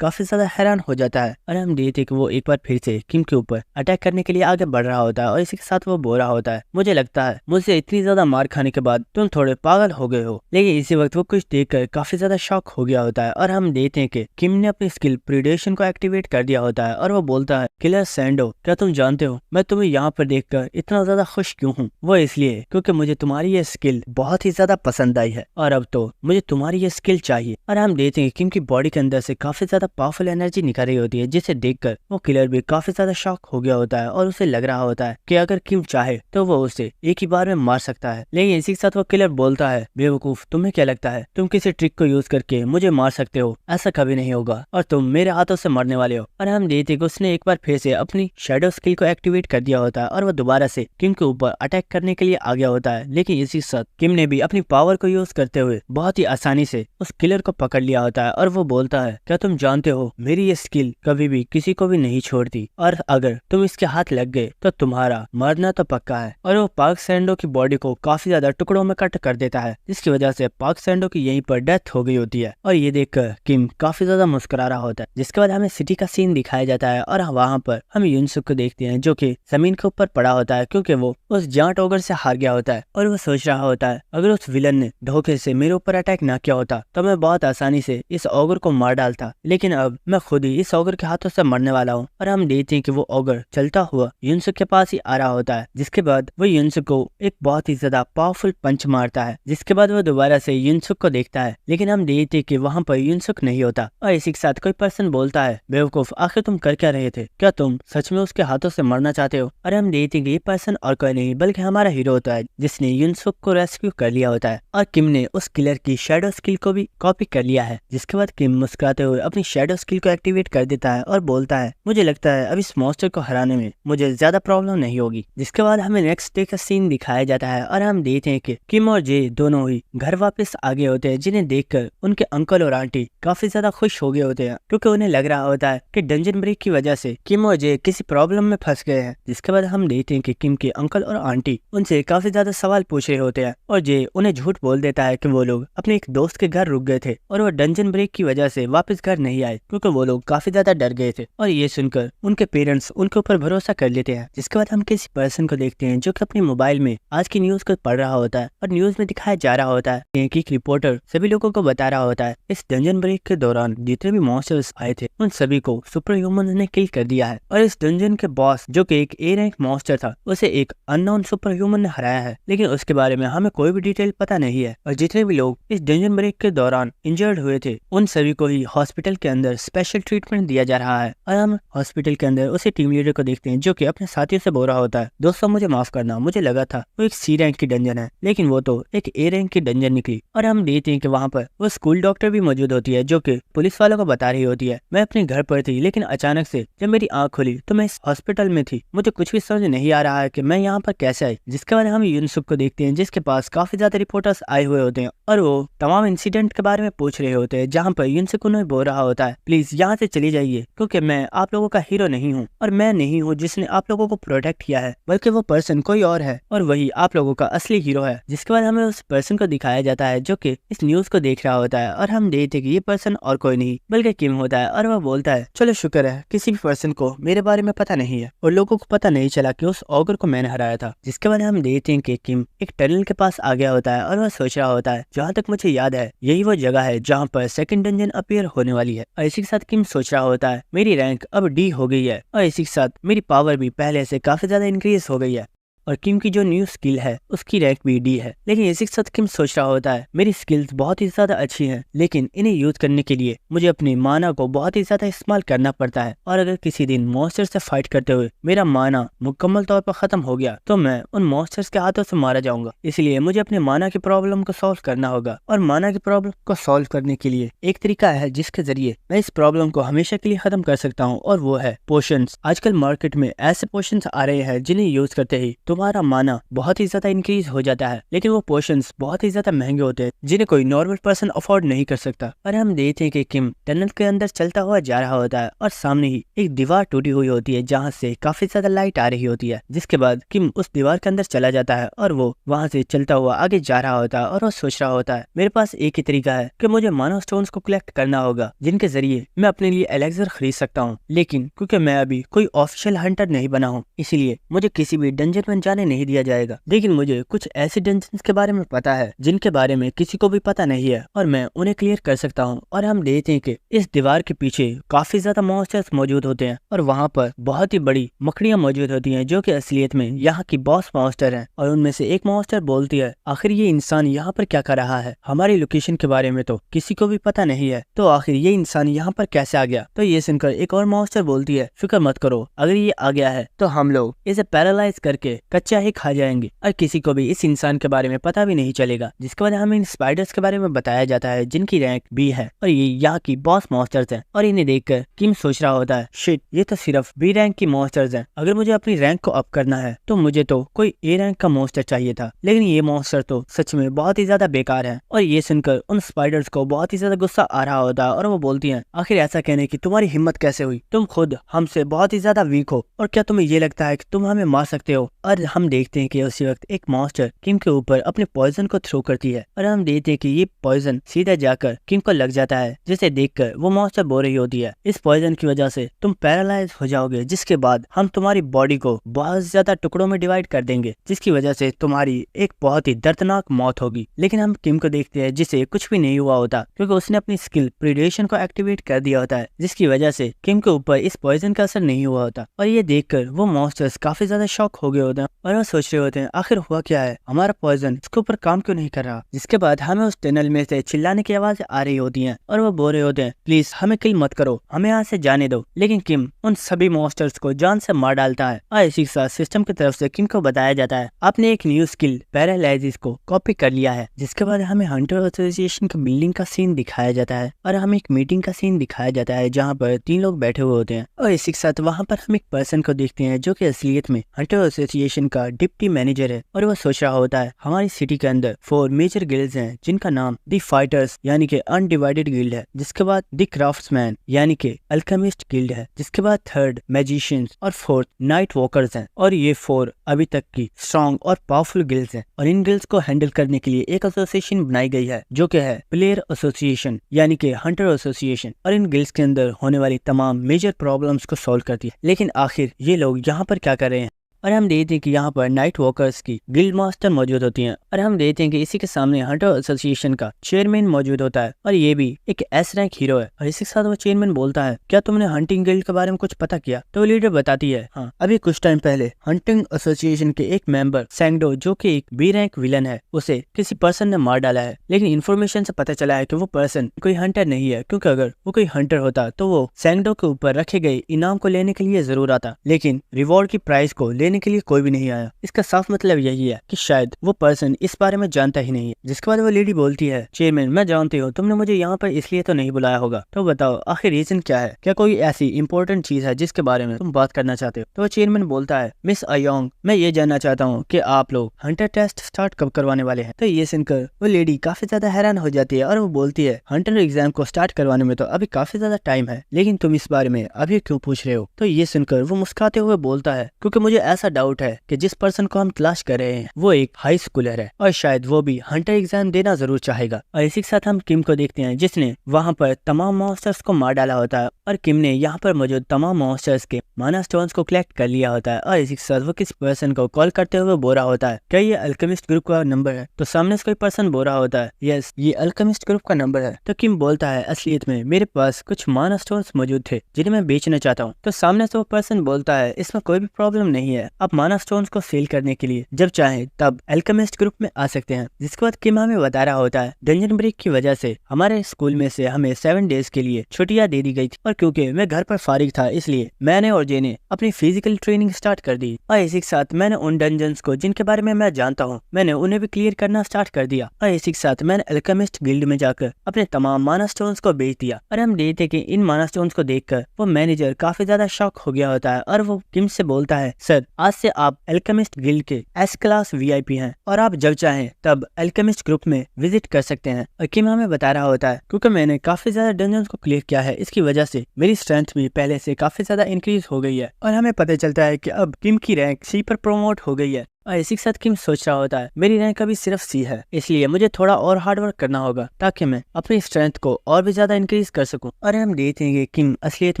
काफी ज्यादा हैरान हो जाता है। और हम देखते कि वो एक बार फिर से किम के ऊपर अटैक करने के लिए आगे बढ़ रहा होता है और इसी के साथ वो बोल रहा होता है, मुझे लगता है मुझसे इतनी ज्यादा मार खाने के बाद तुम थोड़े पागल हो गए हो। लेकिन इसी वक्त वो कुछ देखकर काफी ज्यादा शॉक हो गया होता है और हम देखते हैं कि किम ने अपनी स्किल प्रीडेशन को एक्टिवेट कर दिया होता है और वो बोलता है, किलर सैंडो, क्या तुम जानते हो मैं तुम्हें यहाँ पर देखकर इतना ज्यादा खुश क्यों हूँ? वो इसलिए क्योंकि मुझे तुम्हारी ये स्किल बहुत ही ज्यादा पसंद आई है और अब तो मुझे तुम्हारी ये स्किल चाहिए। और हम देखते हैं किम की बॉडी के अंदर से काफी ज्यादा पावरफुल एनर्जी निकल रही होती है, जिसे देखकर वो किलर भी काफी ज्यादा शॉक हो गया होता है और उसे लग रहा होता है कि अगर किम चाहे तो वो उसे एक ही बार में मार सकता है। लेकिन इसी के साथ वो किलर बोलता है, बेवकूफ, तुम्हें क्या लगता है तुम किसी ट्रिक को यूज करके मुझे मार सकते हो? ऐसा कभी नहीं होगा और तुम मेरे हाथों से मरने वाले हो। और हम देखते कि उसने एक बार फिर से अपनी शैडो स्किल को एक्टिवेट कर दिया होता है और वो दोबारा से किम के ऊपर अटैक करने के लिए आ गया होता है। लेकिन इसी के साथ किम ने भी अपनी पावर को यूज करते हुए बहुत ही आसानी से उस किलर को पकड़ लिया होता है और वो बोलता है, क्या तुम जानते हो मेरी ये स्किल कभी भी किसी को भी नहीं छोड़ती और अगर तुम इसके हाथ लग गए तो तुम्हारा मरना तो पक्का है। और वो पार्क सैंडो की बॉडी को काफी ज्यादा टुकड़ों में कट कर देता है, जिसकी वजह से पार्क सैंडो की यहीं पर डेथ हो गई होती है। और ये देखकर किम काफी ज्यादा मुस्कुरा रहा होता है। जिसके बाद हमें सिटी का सीन दिखाया जाता है और वहाँ पर हम युनसुक को देखते हैं जो कि जमीन के ऊपर पड़ा होता है, क्योंकि वो उस जांट ओगर से हार गया होता है और वो सोच रहा होता है, अगर उस विलन ने धोखे से मेरे ऊपर अटैक ना किया होता होता तो मैं बहुत आसानी से इस ऑगर को मार डालता, लेकिन अब मैं खुद ही इस ऑगर के हाथों से मरने वाला हूँ। और हम देखते हैं कि वो ऑगर चलता हुआ युनसुक के पास ही आ रहा होता है, जिसके बाद वो युनसुक को एक बहुत ही ज्यादा पावरफुल पंच मारता है, जिसके बाद वो दोबारा से युनसुक को देखता है, लेकिन हम देखते हैं कि वहाँ पर युनसुक नहीं होता। और इसी के साथ कोई पर्सन बोलता है, बेवकूफ आखिर तुम कर क्या रहे थे, क्या तुम सच में उसके हाथों से मरना चाहते हो? और हम देखते हैं कि ये पर्सन और कोई नहीं बल्कि हमारा हीरो होता है, जिसने युनसुक को रेस्क्यू कर लिया होता है। और किम ने उस किलर की शैडो स्किल को भी कॉपी कर लिया है, जिसके बाद किम मुस्कुराते हुए अपनी शैडो स्किल को एक्टिवेट कर देता है और बोलता है, मुझे लगता है अब इस मॉन्स्टर को हराने में मुझे ज्यादा प्रॉब्लम नहीं होगी। जिसके बाद हमें नेक्स्ट डे का सीन दिखाया जाता है और हम देखते हैं कि किम और जे दोनों ही घर वापस आ गए होते हैं, जिन्हें देखकर उनके अंकल और आंटी काफी ज्यादा खुश हो गए होते हैं, क्योंकि उन्हें लग रहा होता है कि डंजन ब्रेक की वजह से किम और जे किसी प्रॉब्लम में फंस गए हैं। जिसके बाद हम देखते हैं कि किम के अंकल और आंटी उनसे काफी ज्यादा सवाल पूछ रहे होते हैं और जे उन्हें झूठ बोल देता है कि वो लोग अपने एक दोस्त के घर रुक गए थे और वो डंजन ब्रेक की वजह से वापस घर नहीं आए, क्योंकि वो लोग काफी ज्यादा डर गए थे। और ये सुनकर उनके पेरेंट्स उनके ऊपर भरोसा कर लेते हैं। जिसके बाद हम किसी पर्सन को देखते हैं जो कि अपने मोबाइल में आज की न्यूज को पढ़ रहा होता है और न्यूज में दिखाया जा रहा होता है कि एक रिपोर्टर सभी लोगों को बता रहा होता है इस डंजन ब्रेक के दौरान जितने भी मॉन्स्टर्स आए थे उन सभी को सुपर ह्यूमन ने किल कर दिया है। और इस डंजन के बॉस जो कि एक ए रैंक मॉन्स्टर था, उसे एक अननोन सुपर ह्यूमन ने हराया है, लेकिन उसके बारे में हमें कोई भी डिटेल पता नहीं है। और जितने भी लोग इस डंजन ब्रेक के दौरान इंजर्ड हुए थे उन सभी को ही हॉस्पिटल के अंदर स्पेशल ट्रीटमेंट दिया जा रहा है। और हम हॉस्पिटल के अंदर उसी टीम लीडर को देखते हैं जो कि अपने साथियों से बोल रहा होता है, दोस्तों मुझे माफ करना, मुझे लगा था वो एक सी रैंक की डंजन है, लेकिन वो तो एक ए रैंक की डंजन निकली। और हम देखते हैं कि वहाँ पर वो स्कूल डॉक्टर भी मौजूद होती है जो कि पुलिस वालों को बता रही होती है, मैं अपने घर पर थी लेकिन अचानक से जब मेरी आंख खुली तो मैं इस हॉस्पिटल में थी, मुझे कुछ भी समझ नहीं आ रहा है कि मैं यहाँ पर कैसे आई। जिसके बाद हम युनसुक को देखते हैं जिसके पास काफी ज्यादा रिपोर्टर्स आए हुए होते हैं और वो तमाम इंसिडेंट के बारे में पूछ रहे होते हैं, जहाँ पर युनसुक उन्हें बोल रहा होता है प्लीज यहाँ से चली जाइए, क्योंकि मैं आप लोगों का हीरो नहीं हूँ और मैं नहीं हूँ जिसने आप लोगों को प्रोटेक्ट किया है, बल्कि वो पर्सन कोई और है और वही आप लोगों का असली हीरो है। जिसके बाद हमें उस पर्सन को दिखाया जाता है जो कि इस न्यूज को देख रहा होता है और हम देखते हैं कि ये पर्सन और कोई नहीं बल्कि किम होता है। और वह बोलता है, चलो शुक्र है किसी भी पर्सन को मेरे बारे में पता नहीं है और लोगों को पता नहीं चला कि उस ऑगर को मैंने हराया था। जिसके बाद हम देखते हैं कि किम एक टनल के पास आ गया होता है और वह सोच रहा होता है, जहाँ तक मुझे याद है यही वो जगह है जहाँ पर सेकंड डंजन अपीयर होने वाली है। और इसी के साथ किम सोच रहा होता है मेरी रैंक अब डी हो गई है और इसी के साथ मेरी पावर भी पहले से काफी ज्यादा इंक्रीज हो गई है और किम की जो न्यू स्किल है उसकी रैंक भी डी है। लेकिन इसी के साथ किम सोच रहा होता है मेरी स्किल्स बहुत ही ज्यादा अच्छी हैं, लेकिन इन्हें यूज करने के लिए मुझे अपनी माना को बहुत ही ज्यादा इस्तेमाल करना पड़ता है और अगर किसी दिन मॉन्स्टर से फाइट करते हुए मेरा माना मुकम्मल तौर पर खत्म हो गया तो मैं उन मॉन्स्टर्स के हाथों से मारा जाऊंगा। इसलिए मुझे अपने माना की प्रॉब्लम को सॉल्व करना होगा और माना की प्रॉब्लम को सॉल्व करने के लिए एक तरीका है जिसके जरिए मैं इस प्रॉब्लम को हमेशा के लिए खत्म कर सकता हूँ और वो है पोशंस। आजकल मार्केट में ऐसे पोशंस आ रहे हैं जिन्हें यूज करते ही तुम्हारा माना बहुत ही ज्यादा इंक्रीज हो जाता है, लेकिन वो पोशंस बहुत ही ज्यादा महंगे होते हैं जिन्हें कोई नॉर्मल पर्सन अफोर्ड नहीं कर सकता। और हम देखते हैं कि किम टनल के अंदर चलता हुआ जा रहा होता है और सामने ही एक दीवार टूटी हुई होती है जहाँ से काफी ज्यादा लाइट आ रही होती है। जिसके बाद किम उस दीवार के अंदर चला जाता है और वो वहाँ से चलता हुआ आगे जा रहा होता है और वो सोच रहा होता है मेरे पास एक ही तरीका है कि मुझे माना स्टोन्स को कलेक्ट करना होगा जिनके जरिए मैं अपने लिए एलेक्सर खरीद सकता हूँ, लेकिन क्योंकि मैं अभी कोई ऑफिशियल हंटर नहीं बना हूँ इसलिए मुझे किसी भी डंजन में जाने नहीं दिया जाएगा। लेकिन मुझे कुछ ऐसे डंजन्स के बारे में पता है जिनके बारे में किसी को भी पता नहीं है और मैं उन्हें क्लियर कर सकता हूँ। और हम देखते हैं कि इस दीवार के पीछे काफी ज्यादा मॉन्स्टर्स मौजूद होते हैं और वहाँ पर बहुत ही बड़ी मकड़ियाँ मौजूद होती हैं जो कि असलियत में यहाँ की बॉस मॉन्स्टर हैं। और उनमें से एक मॉन्स्टर बोलती है आखिर ये इंसान यहाँ पर क्या कर रहा है, हमारी लोकेशन के बारे में तो किसी को भी पता नहीं है, तो आखिर ये इंसान यहाँ पर कैसे आ गया। तो ये सुनकर एक और मॉन्स्टर बोलती है फिक्र मत करो, अगर ये आ गया है तो हम लोग इसे पैरालाइज करके कच्चा ही खा जाएंगे और किसी को भी इस इंसान के बारे में पता भी नहीं चलेगा। जिसके बाद हमें इन स्पाइडर्स के बारे में बताया जाता है जिनकी रैंक बी है और ये यहाँ की बॉस मॉन्स्टर्स हैं। और इन्हें देखकर किम सोच रहा होता है शिट, ये तो सिर्फ बी रैंक की मॉन्स्टर्स हैं, अगर मुझे अपनी रैंक को अप करना है तो मुझे तो कोई ए रैंक का मॉन्स्टर चाहिए था, लेकिन ये मॉन्स्टर तो सच में बहुत ही ज्यादा बेकार है। और ये सुनकर उन स्पाइडर्स को बहुत ही ज्यादा गुस्सा आ रहा होता है और वो बोलती हैं आखिर ऐसा कहने की तुम्हारी हिम्मत कैसे हुई, तुम खुद हमसे बहुत ही ज्यादा वीक हो और क्या तुम्हें ये लगता है कि तुम हमें मार सकते हो। और बाद हम देखते हैं कि उसी वक्त एक मॉन्स्टर किम के ऊपर अपने पॉइजन को थ्रो करती है और हम देखते हैं कि ये पॉइजन सीधा जाकर किम को लग जाता है, जिसे देखकर वो मॉन्स्टर बोल रही होती है इस पॉइजन की वजह से तुम पैरालाइज हो जाओगे, जिसके बाद हम तुम्हारी बॉडी को बहुत ज्यादा टुकड़ों में डिवाइड कर देंगे, जिसकी वजह से तुम्हारी एक बहुत ही दर्दनाक मौत होगी। लेकिन हम किम को देखते हैं जिसे कुछ भी नहीं हुआ होता, क्योंकि उसने अपनी स्किल प्रीडेशन को एक्टिवेट कर दिया होता है, जिसकी वजह से किम के ऊपर इस पॉइजन का असर नहीं हुआ होता। और ये देखकर वो मॉन्स्टर्स काफी ज्यादा शॉक हो गए होते हैं और वो सोच रहे होते हैं आखिर हुआ क्या है, हमारा पॉइजन इसके ऊपर काम क्यों नहीं कर रहा। जिसके बाद हमें उस टनल में से चिल्लाने की आवाज आ रही होती है और वो बोल रहे होते हैं प्लीज हमें किल मत करो, हमें यहाँ से जाने दो। लेकिन किम उन सभी मॉन्स्टर्स को जान से मार डालता है और इसी के साथ सिस्टम की तरफ से किम को बताया जाता है आपने एक न्यू स्किल पैरालाइसिस को कॉपी कर लिया है। जिसके बाद हमें हंटर एसोसिएशन की बिल्डिंग का सीन दिखाया जाता है और हमें एक मीटिंग का सीन दिखाया जाता है जहाँ पर 3 लोग बैठे हुए होते हैं और इसी के साथ वहाँ पर हम एक पर्सन को देखते हैं जो कि असलियत में हंटर एसोसिएशन का डिप्टी मैनेजर है और वो सोच रहा होता है हमारी सिटी के अंदर 4 मेजर गिल्ड्स हैं जिनका नाम दी फाइटर्स यानी कि अनडिवाइडेड गिल्ड है, जिसके बाद दी क्राफ्ट्समैन यानी कि अल्केमिस्ट गिल्ड है, जिसके बाद 3rd मैजिशियंस और 4th नाइट वॉकर्स हैं। और ये 4 अभी तक की स्ट्रॉन्ग और पावरफुल गिल्ड्स हैं और इन गिल्ड्स को हैंडल करने के लिए एक एसोसिएशन बनाई गई है जो कि है प्लेयर एसोसिएशन यानी कि हंटर एसोसिएशन, और इन गिल्ड्स के अंदर होने वाली तमाम मेजर प्रॉब्लम्स को सॉल्व करती है। लेकिन आखिर ये लोग यहाँ पर क्या कर रहे हैं और हम देखते हैं कि यहाँ पर नाइट वॉकर्स की गिल्ड मास्टर मौजूद होती हैं और हम देखते हैं कि इसी के सामने हंटर एसोसिएशन का चेयरमैन मौजूद होता है और ये भी एक एस रैंक हीरो है। और इसी के साथ वो चेयरमैन बोलता है क्या तुमने हंटिंग गिल्ड के बारे में कुछ पता किया? तो लीडर बताती है हाँ, अभी कुछ टाइम पहले हंटिंग एसोसिएशन के एक मेंबर सैंगडो जो कि एक बी रैंक विलन है उसे किसी पर्सन ने मार डाला है। लेकिन इन्फॉर्मेशन से पता चला है कि वो पर्सन कोई हंटर नहीं है, क्योंकि अगर वो कोई हंटर होता तो वो सैंगडो के ऊपर रखे गए इनाम को लेने के लिए जरूर आता, लेकिन रिवॉर्ड की प्राइस को लेने के लिए कोई भी नहीं आया। इसका साफ मतलब यही है कि शायद वो पर्सन इस बारे में जानता ही नहीं है। जिसके बाद वो लेडी बोलती है चेयरमैन मैं जानती हूँ तुमने मुझे यहाँ पर इसलिए तो नहीं बुलाया होगा, तो बताओ आखिर रीजन क्या है, क्या कोई ऐसी इंपॉर्टेंट चीज है जिसके बारे में तुम बात करना चाहते हो? तो वो चेयरमैन बोलता है मिस अयोंग मैं ये जानना चाहता हूँ कि आप लोग हंटर टेस्ट स्टार्ट कब करवाने वाले हैं? तो ये सुनकर वो लेडी काफी ज्यादा हैरान हो जाती है और वो बोलती है हंटर एग्जाम को स्टार्ट करवाने में तो अभी काफी ज्यादा टाइम है, लेकिन तुम इस बारे में अभी क्यों पूछ रहे हो? तो ये सुनकर वो मुस्कुराते हुए बोलता है क्योंकि मुझे ऐसा डाउट है कि जिस पर्सन को हम तलाश कर रहे हैं वो एक हाई स्कूलर है और शायद वो भी हंटर एग्जाम देना जरूर चाहेगा। और इसी के साथ हम किम को देखते हैं जिसने वहाँ पर तमाम मॉन्स्टर्स को मार डाला होता है और किम ने यहाँ पर मौजूद तमाम मॉन्स्टर्स के माना स्टोन्स को कलेक्ट कर लिया होता है। और इसी के साथ वो किसी पर्सन को कॉल करते हुए बोल रहा होता है क्या ये अल्केमिस्ट ग्रुप का नंबर है? तो सामने से कोई पर्सन बोल रहा होता है यस ये अल्केमिस्ट ग्रुप का नंबर है। तो किम बोलता है असलियत में मेरे पास कुछ माना स्टोन्स मौजूद थे जिन्हें मैं बेचना चाहता हूँ। तो सामने से वो पर्सन बोलता है इसमें कोई भी प्रॉब्लम नहीं है, आप माना स्टोन्स को सेल करने के लिए जब चाहे तब अल्केमिस्ट ग्रुप में आ सकते हैं। जिसके बाद किम हमें बता रहा होता है डंजन ब्रेक की वजह से हमारे स्कूल में से हमें 7 डेज के लिए छुट्टियां दे दी गई थी और क्योंकि मैं घर पर फारिग था इसलिए मैंने और जे ने अपनी फिजिकल ट्रेनिंग स्टार्ट कर दी। और इसी के साथ मैंने उन डंजन्स को जिनके बारे में मैं जानता हूँ मैंने उन्हें भी क्लियर करना स्टार्ट कर दिया। और इसी के साथ मैंने अल्केमिस्ट गिल्ड में जाकर अपने तमाम माना स्टोन्स को बेच दिया। और हम देखते कि इन माना स्टोन्स को देखकर वो मैनेजर काफी ज्यादा शॉक हो गया होता है और वो किम से बोलता है सर आज से आप अल्केमिस्ट गिल्ड के एस क्लास VIP हैं और आप जब चाहें तब अल्केमिस्ट ग्रुप में विजिट कर सकते हैं। और किम हमें बता रहा होता है क्योंकि मैंने काफी ज्यादा डंजन्स को क्लियर किया है इसकी वजह से मेरी स्ट्रेंथ भी पहले से काफी ज्यादा इंक्रीज हो गई है। और हमें पता चलता है कि अब किम की रैंक C पर प्रमोट हो गई है। और इसी के साथ किम सोच रहा होता है मेरी रैंक अभी सिर्फ C है, इसलिए मुझे थोड़ा और हार्डवर्क करना होगा ताकि मैं अपनी स्ट्रेंथ को और भी ज्यादा इंक्रीज कर सकूं। और हम देखते हैं कि किम असलियत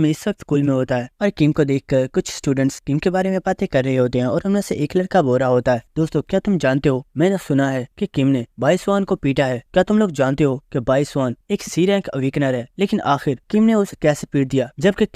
में इस वक्त स्कूल में होता है और किम को देखकर कुछ स्टूडेंट्स किम के बारे में बातें कर रहे होते हैं और उनमें से एक लड़का बोल रहा होता है दोस्तों क्या तुम जानते हो मैंने सुना है कि किम ने बाइसवान को पीटा है। क्या तुम लोग जानते हो कि बाइसवान एक C रैंक अवेकनर है, लेकिन आखिर किम ने उसे कैसे पीट दिया जबकि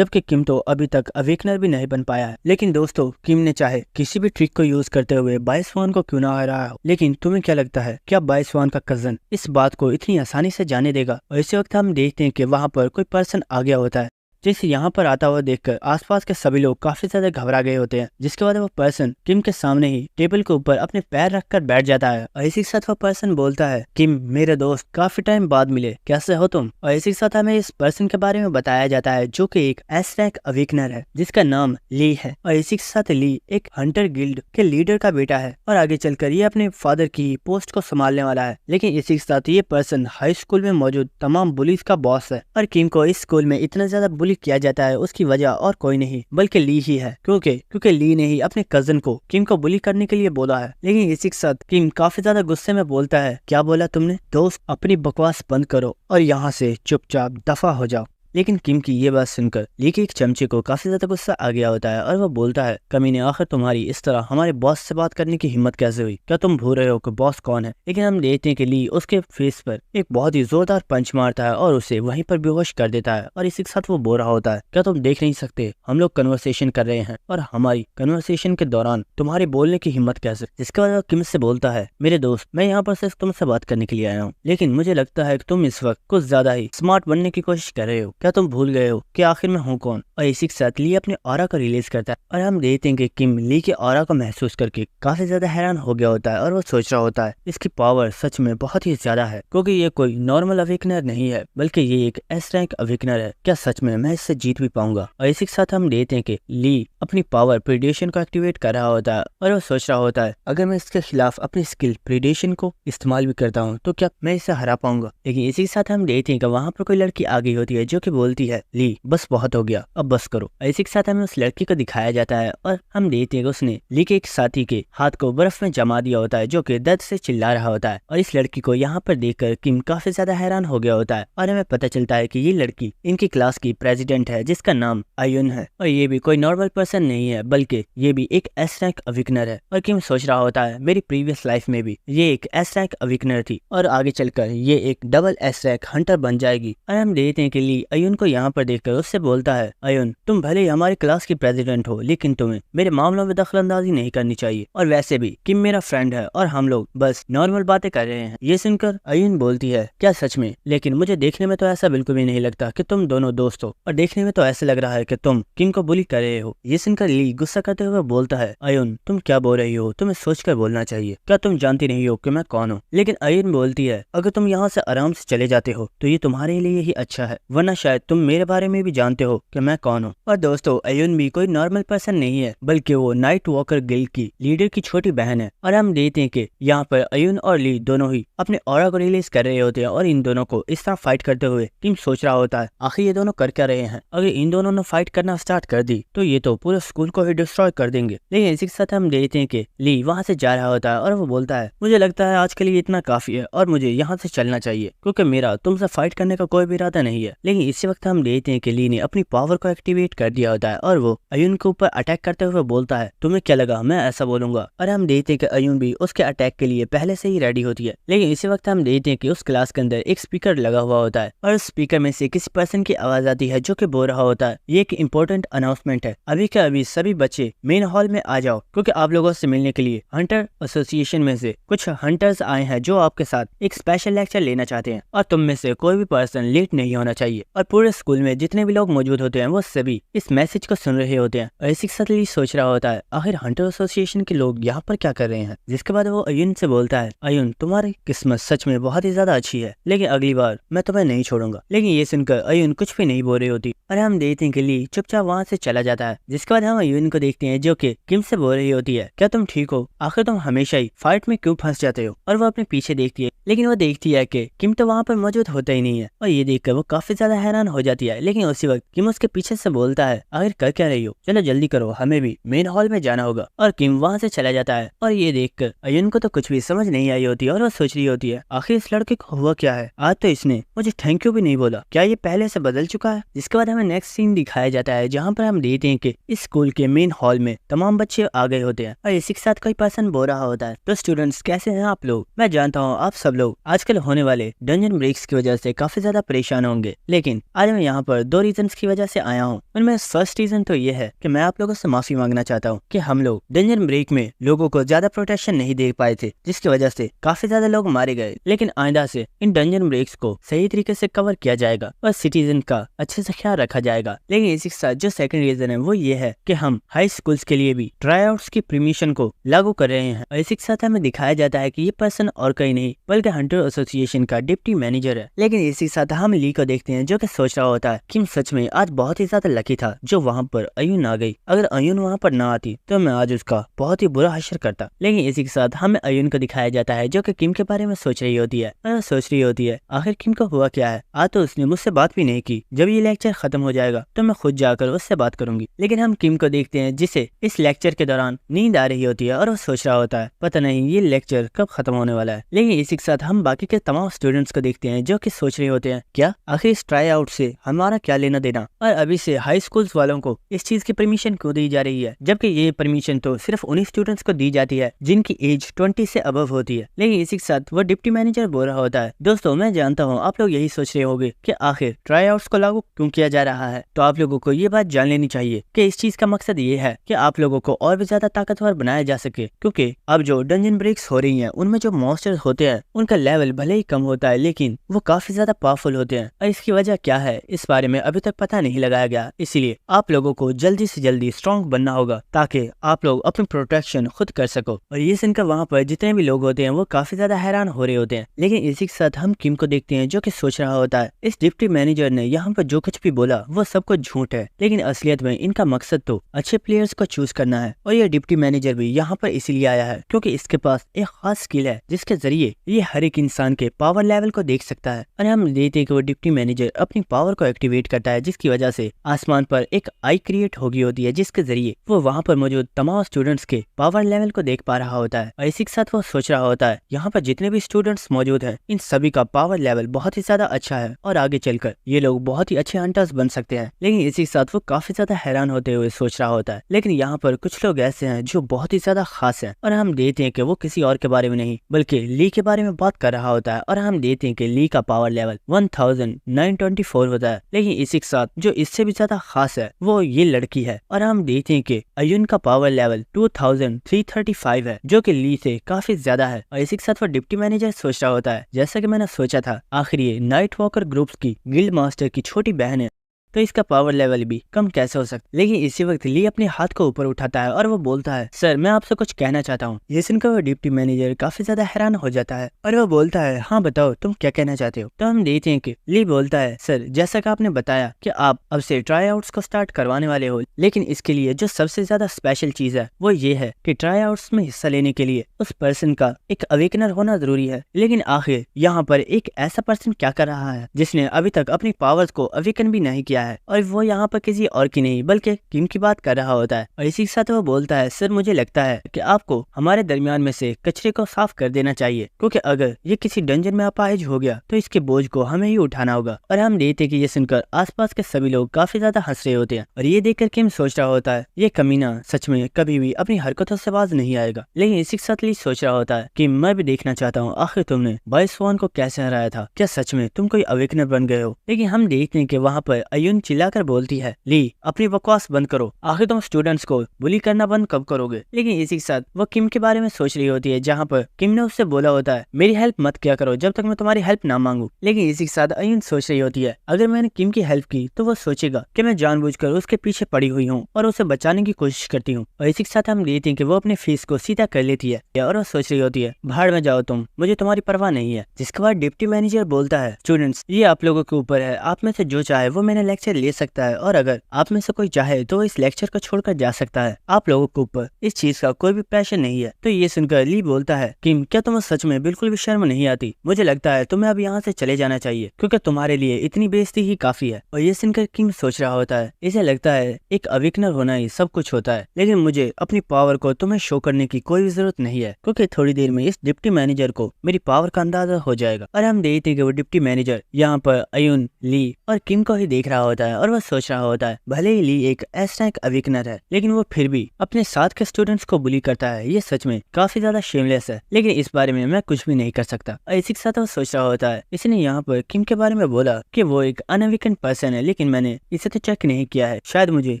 किम तो अभी तक अवेकनर भी नहीं बन पाया है। लेकिन दोस्तों किम ने चाहे किसी भी ट्रिक को यूज करते हुए बाइसवान को क्यों ना हराया हो, लेकिन तुम्हें क्या लगता है क्या बाइसवान का कजन इस बात को इतनी आसानी से जाने देगा? और इसी वक्त हम देखते हैं कि वहाँ पर कोई पर्सन आ गया होता है जिसे यहाँ पर आता हुआ देखकर आसपास के सभी लोग काफी ज्यादा घबरा गए होते हैं। जिसके बाद वो पर्सन किम के सामने ही टेबल के ऊपर अपने पैर रखकर बैठ जाता है और इसी के साथ वो पर्सन बोलता है किम मेरे दोस्त काफी टाइम बाद मिले, कैसे हो तुम? और इसी के साथ हमें इस पर्सन के बारे में बताया जाता है जो कि एक एस रैंक अवेकनर है जिसका नाम ली है। और इसी के साथ ली एक हंटर गिल्ड के लीडर का बेटा है और आगे चलकर ये अपने फादर की पोस्ट को संभालने वाला है। लेकिन इसी के साथ ये पर्सन हाई स्कूल में मौजूद तमाम बुलीज का बॉस है और किम को इस स्कूल में इतना ज्यादा बुली बुली किया जाता है उसकी वजह और कोई नहीं बल्कि ली ही है, क्योंकि ली ने ही अपने कजन को किम को बुली करने के लिए बोला है। लेकिन इसी के साथ किम काफी ज्यादा गुस्से में बोलता है, क्या बोला तुमने? दोस्त, अपनी बकवास बंद करो और यहाँ से चुपचाप दफा हो जाओ। लेकिन किम की ये बात सुनकर ली के एक चमचे को काफी ज्यादा गुस्सा आ गया होता है और वो बोलता है, कमीने, आखिर तुम्हारी इस तरह हमारे बॉस से बात करने की हिम्मत कैसे हुई? क्या तुम भूल रहे हो कि बॉस कौन है? लेकिन हम देखते हैं कि ली उसके फेस पर एक बहुत ही जोरदार पंच मारता है और उसे वहीं पर बेहोश कर देता है और इसी के साथ वो बोल रहा होता है, क्या तुम देख नहीं सकते हम लोग कन्वर्सेशन कर रहे हैं और हमारी कन्वर्सेशन के दौरान तुम्हारे बोलने की हिम्मत कैसे? जिसके बाद वो किम से बोलता है, मेरे दोस्त, मैं यहाँ पर सिर्फ तुमसे बात करने के लिए आया हूँ, लेकिन मुझे लगता है कि तुम इस वक्त कुछ ज्यादा ही स्मार्ट बनने की कोशिश कर रहे हो। क्या तुम भूल गए हो कि आखिर मैं हूँ कौन? और इसी के साथ ली अपने ऑरा को रिलीज करता है और हम देखते हैं कि किम ली के ऑरा को महसूस करके काफी ज्यादा हैरान हो गया होता है और वो सोच रहा होता है, इसकी पावर सच में बहुत ही ज्यादा है, क्योंकि ये कोई नॉर्मल अवेकनर नहीं है बल्कि ये एक एस रैंक अवेकनर है। क्या सच में मैं इससे जीत भी पाऊंगा? और इसी के साथ हम देखते हैं कि ली अपनी पावर प्रीडेशन को एक्टिवेट कर रहा होता है और वो सोच रहा होता है, अगर मैं इसके खिलाफ अपनी स्किल प्रीडेशन को इस्तेमाल भी करता हूँ तो क्या मैं इसे हरा पाऊंगा? लेकिन इसी के साथ हम देखते हैं कि वहाँ पर कोई लड़की आ गई होती है जो कि बोलती है, ली बस बहुत हो गया, अब बस करो। इसी के साथ हमें उस लड़की को दिखाया जाता है और हम देखते हैं कि उसने ली के एक साथी के हाथ को बर्फ में जमा दिया होता है जो कि दर्द से चिल्ला रहा होता है। और इस लड़की को यहाँ पर देखकर किम काफी ज्यादा हैरान हो गया होता है और हमें पता चलता है कि ये लड़की इनकी क्लास की प्रेसिडेंट है जिसका नाम अयुन है और ये भी कोई नॉर्मल पर्सन नहीं है बल्कि ये भी एक एस रैंक अवेकनर है। और किम सोच रहा होता है, मेरी प्रीवियस लाइफ में भी ये एक एस रैंक अवेकनर थी और आगे चलकर ये एक डबल एस रैंक हंटर बन जाएगी। और हम देखते हैं कि ली अयुन को यहाँ पर देखकर उससे बोलता है, अयुन, तुम भले ही हमारी क्लास की प्रेसिडेंट हो लेकिन तुम्हें मेरे मामलों में दखलंदाजी नहीं करनी चाहिए, और वैसे भी किम मेरा फ्रेंड है और हम लोग बस नॉर्मल बातें कर रहे हैं। ये सुनकर अयुन बोलती है, क्या सच में? लेकिन मुझे देखने में तो ऐसा बिल्कुल भी नहीं लगता कि तुम दोनों दोस्त हो, और देखने में तो ऐसा लग रहा है कि तुम किम को बुली कर रहे हो। ये सुनकर ली गुस्सा करते हुए बोलता है, अयुन, तुम क्या बोल रही हो? तुम्हें सोचकर बोलना चाहिए, क्या तुम जानती नहीं हो कि मैं कौन हूँ? लेकिन अयुन बोलती है, अगर तुम यहाँ से आराम से चले जाते हो तो ये तुम्हारे लिए ही अच्छा है, वरना शायद तुम मेरे बारे में भी जानते हो कि मैं कौन हूँ। और दोस्तों, अयुन भी कोई नॉर्मल पर्सन नहीं है बल्कि वो नाइट वॉकर गिल्ड की लीडर की छोटी बहन है। और हम देखते हैं कि यहाँ पर अयुन और ली दोनों ही अपने ऑरा को रिलीज कर रहे होते हैं और इन दोनों को इस तरह फाइट करते हुए किम सोच रहा होता है, आखिर ये दोनों कर क्या रहे हैं? अगर इन दोनों ने फाइट करना स्टार्ट कर दी तो ये तो पूरे स्कूल को ही डिस्ट्रॉय कर देंगे। लेकिन इसी के साथ हम देखते हैं कि ली वहाँ से जा रहा होता है और वो बोलता है, मुझे लगता है आज के लिए इतना काफी है और मुझे यहाँ से चलना चाहिए क्योंकि मेरा तुमसे फाइट करने का कोई भी इरादा नहीं है। लेकिन इसी वक्त हम देखते हैं कि ली ने अपनी पावर को एक्टिवेट कर दिया होता है और वो अयुन के ऊपर अटैक करते हुए बोलता है, तुम्हें क्या लगा मैं ऐसा बोलूंगा? और हम देखते हैं कि अयुन भी उसके अटैक के लिए पहले से ही रेडी होती है। लेकिन इसी वक्त हम देखते हैं कि उस क्लास के अंदर एक स्पीकर लगा हुआ होता है और उस स्पीकर में से किसी पर्सन की आवाज आती है जो कि बोल रहा होता है, ये एक इम्पोर्टेंट अनाउंसमेंट है, अभी के अभी सभी बच्चे मेन हॉल में आ जाओ क्योंकि आप लोगों से मिलने के लिए हंटर एसोसिएशन में से कुछ हंटर्स आए हैं जो आपके साथ एक स्पेशल लेक्चर लेना चाहते हैं और तुम में से कोई भी पर्सन लेट नहीं होना चाहिए। और पूरे स्कूल में जितने भी लोग मौजूद होते हैं वो सभी इस मैसेज को सुन रहे होते हैं। और इसी के साथ ली सोच रहा होता है, आखिर हंटर एसोसिएशन के लोग यहाँ पर क्या कर रहे हैं? जिसके बाद वो अयुन से बोलता है, अयुन, तुम्हारी किस्मत सच में बहुत ही ज्यादा अच्छी है, लेकिन अगली बार मैं तुम्हें नहीं छोड़ूंगा। लेकिन ये सुनकर अयुन कुछ भी नहीं बोल रही होती और हम देखते हैं कि ली चुपचाप वहाँ से चला जाता है। जिसके बाद हम अयुन को देखते हैं जो कि किम से बोल रही होती है, क्या तुम ठीक हो? आखिर तुम हमेशा ही फाइट में क्यों फंस जाते हो? और वो अपने पीछे देखती है लेकिन वो देखती है कि किम तो वहाँ पर मौजूद होता ही नहीं है और ये देखकर वो काफी ज्यादा हैरान हो जाती है। लेकिन उसी वक्त किम उसके पीछे से बोलता है, आखिर कर क्या रही हो? चलो जल्दी करो, हमें भी मेन हॉल में जाना होगा। और किम वहाँ से चला जाता है और ये देखकर अयुन को तो कुछ भी समझ नहीं आई होती और वो सोच रही होती है, आखिर इस लड़के को हुआ क्या है? आज तो इसने मुझे थैंक यू भी नहीं बोला, क्या ये पहले से बदल चुका है? जिसके बाद हमें नेक्स्ट सीन दिखाया जाता है जहाँ पर हम देखते हैं कि इस स्कूल के मेन हॉल में तमाम बच्चे आ गए होते हैं और इसी के साथ कोई पर्सन बोल रहा होता है, तो स्टूडेंट्स कैसे हैं आप लोग? मैं जानता हूँ आप सब लोग आजकल होने वाले डंजन ब्रेक्स की वजह से काफी ज्यादा परेशान होंगे, लेकिन आज मैं यहाँ पर 2 रीजंस की वजह से आया हूँ। उनमें फर्स्ट रीजन तो ये है कि मैं आप लोगों से माफी मांगना चाहता हूँ कि हम लोग डंजन ब्रेक में लोगों को ज्यादा प्रोटेक्शन नहीं दे पाए थे जिसकी वजह से काफी ज्यादा लोग मारे गए। लेकिन आइंदा से इन डंजन ब्रेक्स को सही तरीके से कवर किया जाएगा और सिटीजन का अच्छे से ख्याल रखा जाएगा। लेकिन इसी के साथ जो सेकंड रीजन है वो ये है कि हम हाई स्कूल्स के लिए भी ट्राई आउट्स की परमिशन को लागू कर रहे हैं। और इसी के साथ हमें दिखाया जाता है कि ये पर्सन और कहीं नहीं बल्कि के हंटर एसोसिएशन का डिप्टी मैनेजर है। लेकिन इसी साथ हम ली को देखते हैं जो कि सोच रहा होता है किम सच में आज बहुत ही ज्यादा लकी था जो वहाँ पर अयुन आ गई। अगर अयुन वहाँ पर ना आती तो मैं आज उसका बहुत ही बुरा हश्र करता। लेकिन इसी के साथ हमें अयुन को दिखाया जाता है जो कि किम के बारे में सोच रही होती है और सोच रही होती है आखिर किम को हुआ क्या है। आज तो उसने मुझसे बात भी नहीं की, जब ये लेक्चर खत्म हो जाएगा तो मैं खुद जाकर उससे बात करूंगी। लेकिन हम किम को देखते हैं जिसे इस लेक्चर के दौरान नींद आ रही होती है और वो सोच रहा होता है पता नहीं ये लेक्चर कब खत्म होने वाला है। लेकिन इसी के साथ हम बाकी के तमाम स्टूडेंट्स को देखते हैं जो कि सोच रहे होते हैं क्या आखिर इस ट्राई आउट से हमारा क्या लेना देना, और अभी से हाई स्कूल्स वालों को इस चीज की परमिशन क्यों दी जा रही है, जबकि ये परमिशन तो सिर्फ उन्हीं स्टूडेंट्स को दी जाती है जिनकी एज 20 से अबव होती है। लेकिन इसी के साथ वो डिप्टी मैनेजर बोल रहा होता है दोस्तों मैं जानता हूँ आप लोग यही सोच रहे होंगे कि आखिर ट्राई आउट्स को लागू क्यों किया जा रहा है, तो आप लोगों को ये बात जान लेनी चाहिए कि इस चीज का मकसद ये है कि आप लोगों को और भी ज्यादा ताकतवर बनाया जा सके, क्योंकि अब जो डंजन ब्रेक्स हो रही हैं उनमें जो मॉन्स्टर्स होते हैं उनका लेवल भले ही कम होता है लेकिन वो काफी ज्यादा पावरफुल होते हैं और इसकी वजह क्या है इस बारे में अभी तक पता नहीं लगाया गया। इसलिए आप लोगों को जल्दी से जल्दी स्ट्रॉन्ग बनना होगा ताकि आप लोग अपनी प्रोटेक्शन खुद कर सको। और ये सुनकर वहाँ पर जितने भी लोग होते हैं वो काफी ज्यादा हैरान हो रहे होते हैं। लेकिन इसी के साथ हम किम को देखते हैं जो कि सोच रहा होता है इस डिप्टी मैनेजर ने यहाँ पर जो कुछ भी बोला वो सब कुछ झूठ है, लेकिन असलियत में इनका मकसद तो अच्छे प्लेयर्स को चूज करना है। और ये डिप्टी मैनेजर भी यहाँ पर इसीलिए आया है क्योंकि इसके पास एक खास स्किल है जिसके जरिए ये हर एक इंसान के पावर लेवल को देख सकता है। और हम देखते हैं कि वो डिप्टी मैनेजर अपनी पावर को एक्टिवेट करता है जिसकी वजह से आसमान पर एक आई क्रिएट हो गई होती है जिसके जरिए वो वहाँ पर मौजूद तमाम स्टूडेंट्स के पावर लेवल को देख पा रहा होता है। और इसी के साथ वो सोच रहा होता है यहाँ पर जितने भी स्टूडेंट्स मौजूद हैं इन सभी का पावर लेवल बहुत ही ज्यादा अच्छा है और आगे चलकर ये लोग बहुत ही अच्छे हंटर्स बन सकते हैं। लेकिन इसी के साथ वो काफी ज्यादा हैरान होते हुए सोच रहा होता है लेकिन यहाँ पर कुछ लोग ऐसे हैं जो बहुत ही ज्यादा खास हैं और हम देखते हैं कि वो किसी और के बारे में नहीं बल्कि ली के बारे में बात कर रहा होता है। और हम देखते हैं कि ली का पावर लेवल 1924 होता है। लेकिन इसी के साथ जो इससे भी ज्यादा खास है वो ये लड़की है और हम देखते हैं कि अयुन का पावर लेवल 2335 है जो कि ली से काफी ज्यादा है। और इसी के साथ वो डिप्टी मैनेजर सोच रहा होता है जैसा कि मैंने सोचा था आखिर ये नाइट वॉकर ग्रुप्स की गिल्ड मास्टर की छोटी बहन है तो इसका पावर लेवल भी कम कैसे हो सकता। लेकिन इसी वक्त ली अपने हाथ को ऊपर उठाता है और वो बोलता है सर मैं आपसे कुछ कहना चाहता हूँ। ये सुनकर वो डिप्टी मैनेजर काफी ज्यादा हैरान हो जाता है और वो बोलता है हाँ बताओ तुम क्या कहना चाहते हो। तो हम देखते हैं कि ली बोलता है सर जैसा कि आपने बताया कि आप अब से ट्राई आउट्स को स्टार्ट करवाने वाले हो, लेकिन इसके लिए जो सबसे ज्यादा स्पेशल चीज है वो ये है कि ट्राई आउट्स में हिस्सा लेने के लिए उस पर्सन का एक अवेकनर होना जरूरी है। लेकिन आखिर यहाँ पर एक ऐसा पर्सन क्या कर रहा है जिसने अभी तक अपनी पावर्स को अवेकन भी नहीं किया है और वो यहाँ पर किसी और की नहीं बल्कि किम की बात कर रहा होता है। और इसी के साथ वो बोलता है सर मुझे लगता है कि आपको हमारे दरमियान में से कचरे को साफ कर देना चाहिए क्योंकि अगर ये किसी डंजन में अपाहिज हो गया तो इसके बोझ को हमें ही उठाना होगा। और हम देखते कि ये सुनकर आसपास के सभी लोग काफी ज्यादा हंस रहे होते हैं और ये देखकर किम सोच रहा होता है ये कमीना सच में कभी भी अपनी हरकतों से बाज नहीं आएगा। लेकिन इसी के साथ ली सोच रहा होता है कि मैं भी देखना चाहता हूँ आखिर तुमने बॉय स्वान को कैसे हराया था, क्या सच में तुम कोई अवेकनर बन गए हो। लेकिन हम देखते हैं कि वहाँ पर अयुन चिल्लाकर बोलती है ली अपनी बकवास बंद करो, आखिर तुम स्टूडेंट्स को बुली करना बंद कब करोगे। लेकिन इसी के साथ वो किम के बारे में सोच रही होती है जहाँ पर किम ने उससे बोला होता है मेरी हेल्प मत किया करो जब तक मैं तुम्हारी हेल्प ना मांगू। लेकिन इसी के साथ अयुन सोच रही होती है अगर मैंने किम की हेल्प की तो वो सोचेगा कि मैं जानबूझकर उसके पीछे पड़ी हुई हूँ और उसे बचाने की कोशिश करती हूँ। और इसी के साथ हम देखते हैं कि वो अपने फीस को सीधा कर लेती है और वो सोच रही होती है भाड़ में जाओ तुम, मुझे तुम्हारी परवाह नहीं है। जिसके बाद डिप्टी मैनेजर बोलता है स्टूडेंट्स ये आप लोगों के ऊपर है, आप में से जो चाहे वो मैंने लेक्चर ले सकता है और अगर आप में से कोई चाहे तो इस लेक्चर को छोड़कर जा सकता है, आप लोगों के ऊपर इस चीज का कोई भी प्रेशर नहीं है। तो ये सुनकर ली बोलता है किम क्या तुम्हें सच में बिल्कुल भी शर्म नहीं आती, मुझे लगता है तुम्हें अब यहाँ से चले जाना चाहिए क्योंकि तुम्हारे लिए इतनी बेइज्जती ही काफी है। और ये सुनकर किम सोच रहा होता है इसे लगता है एक अवेकनर होना ही सब कुछ होता है, लेकिन मुझे अपनी पावर को तुम्हें शो करने की कोई भी जरूरत नहीं है क्योंकि थोड़ी देर में इस डिप्टी मैनेजर को मेरी पावर का अंदाजा हो जाएगा। और हम देखते हैं कि वो डिप्टी मैनेजर यहाँ पर अयुन, ली और किम को ही देख रहा होता है और वह सोच रहा होता है भले ही ली एक ऐसा एक अवेकनर है लेकिन वो फिर भी अपने साथ के स्टूडेंट्स को बुली करता है, ये सच में काफी ज्यादा शेमलेस है, लेकिन इस बारे में मैं कुछ भी नहीं कर सकता। और इसी के साथ वो सोच रहा होता है इसने यहाँ पर किम के बारे में बोला कि वो एक अनअवेकन पर्सन है, लेकिन मैंने इसे तो चेक नहीं किया है, शायद मुझे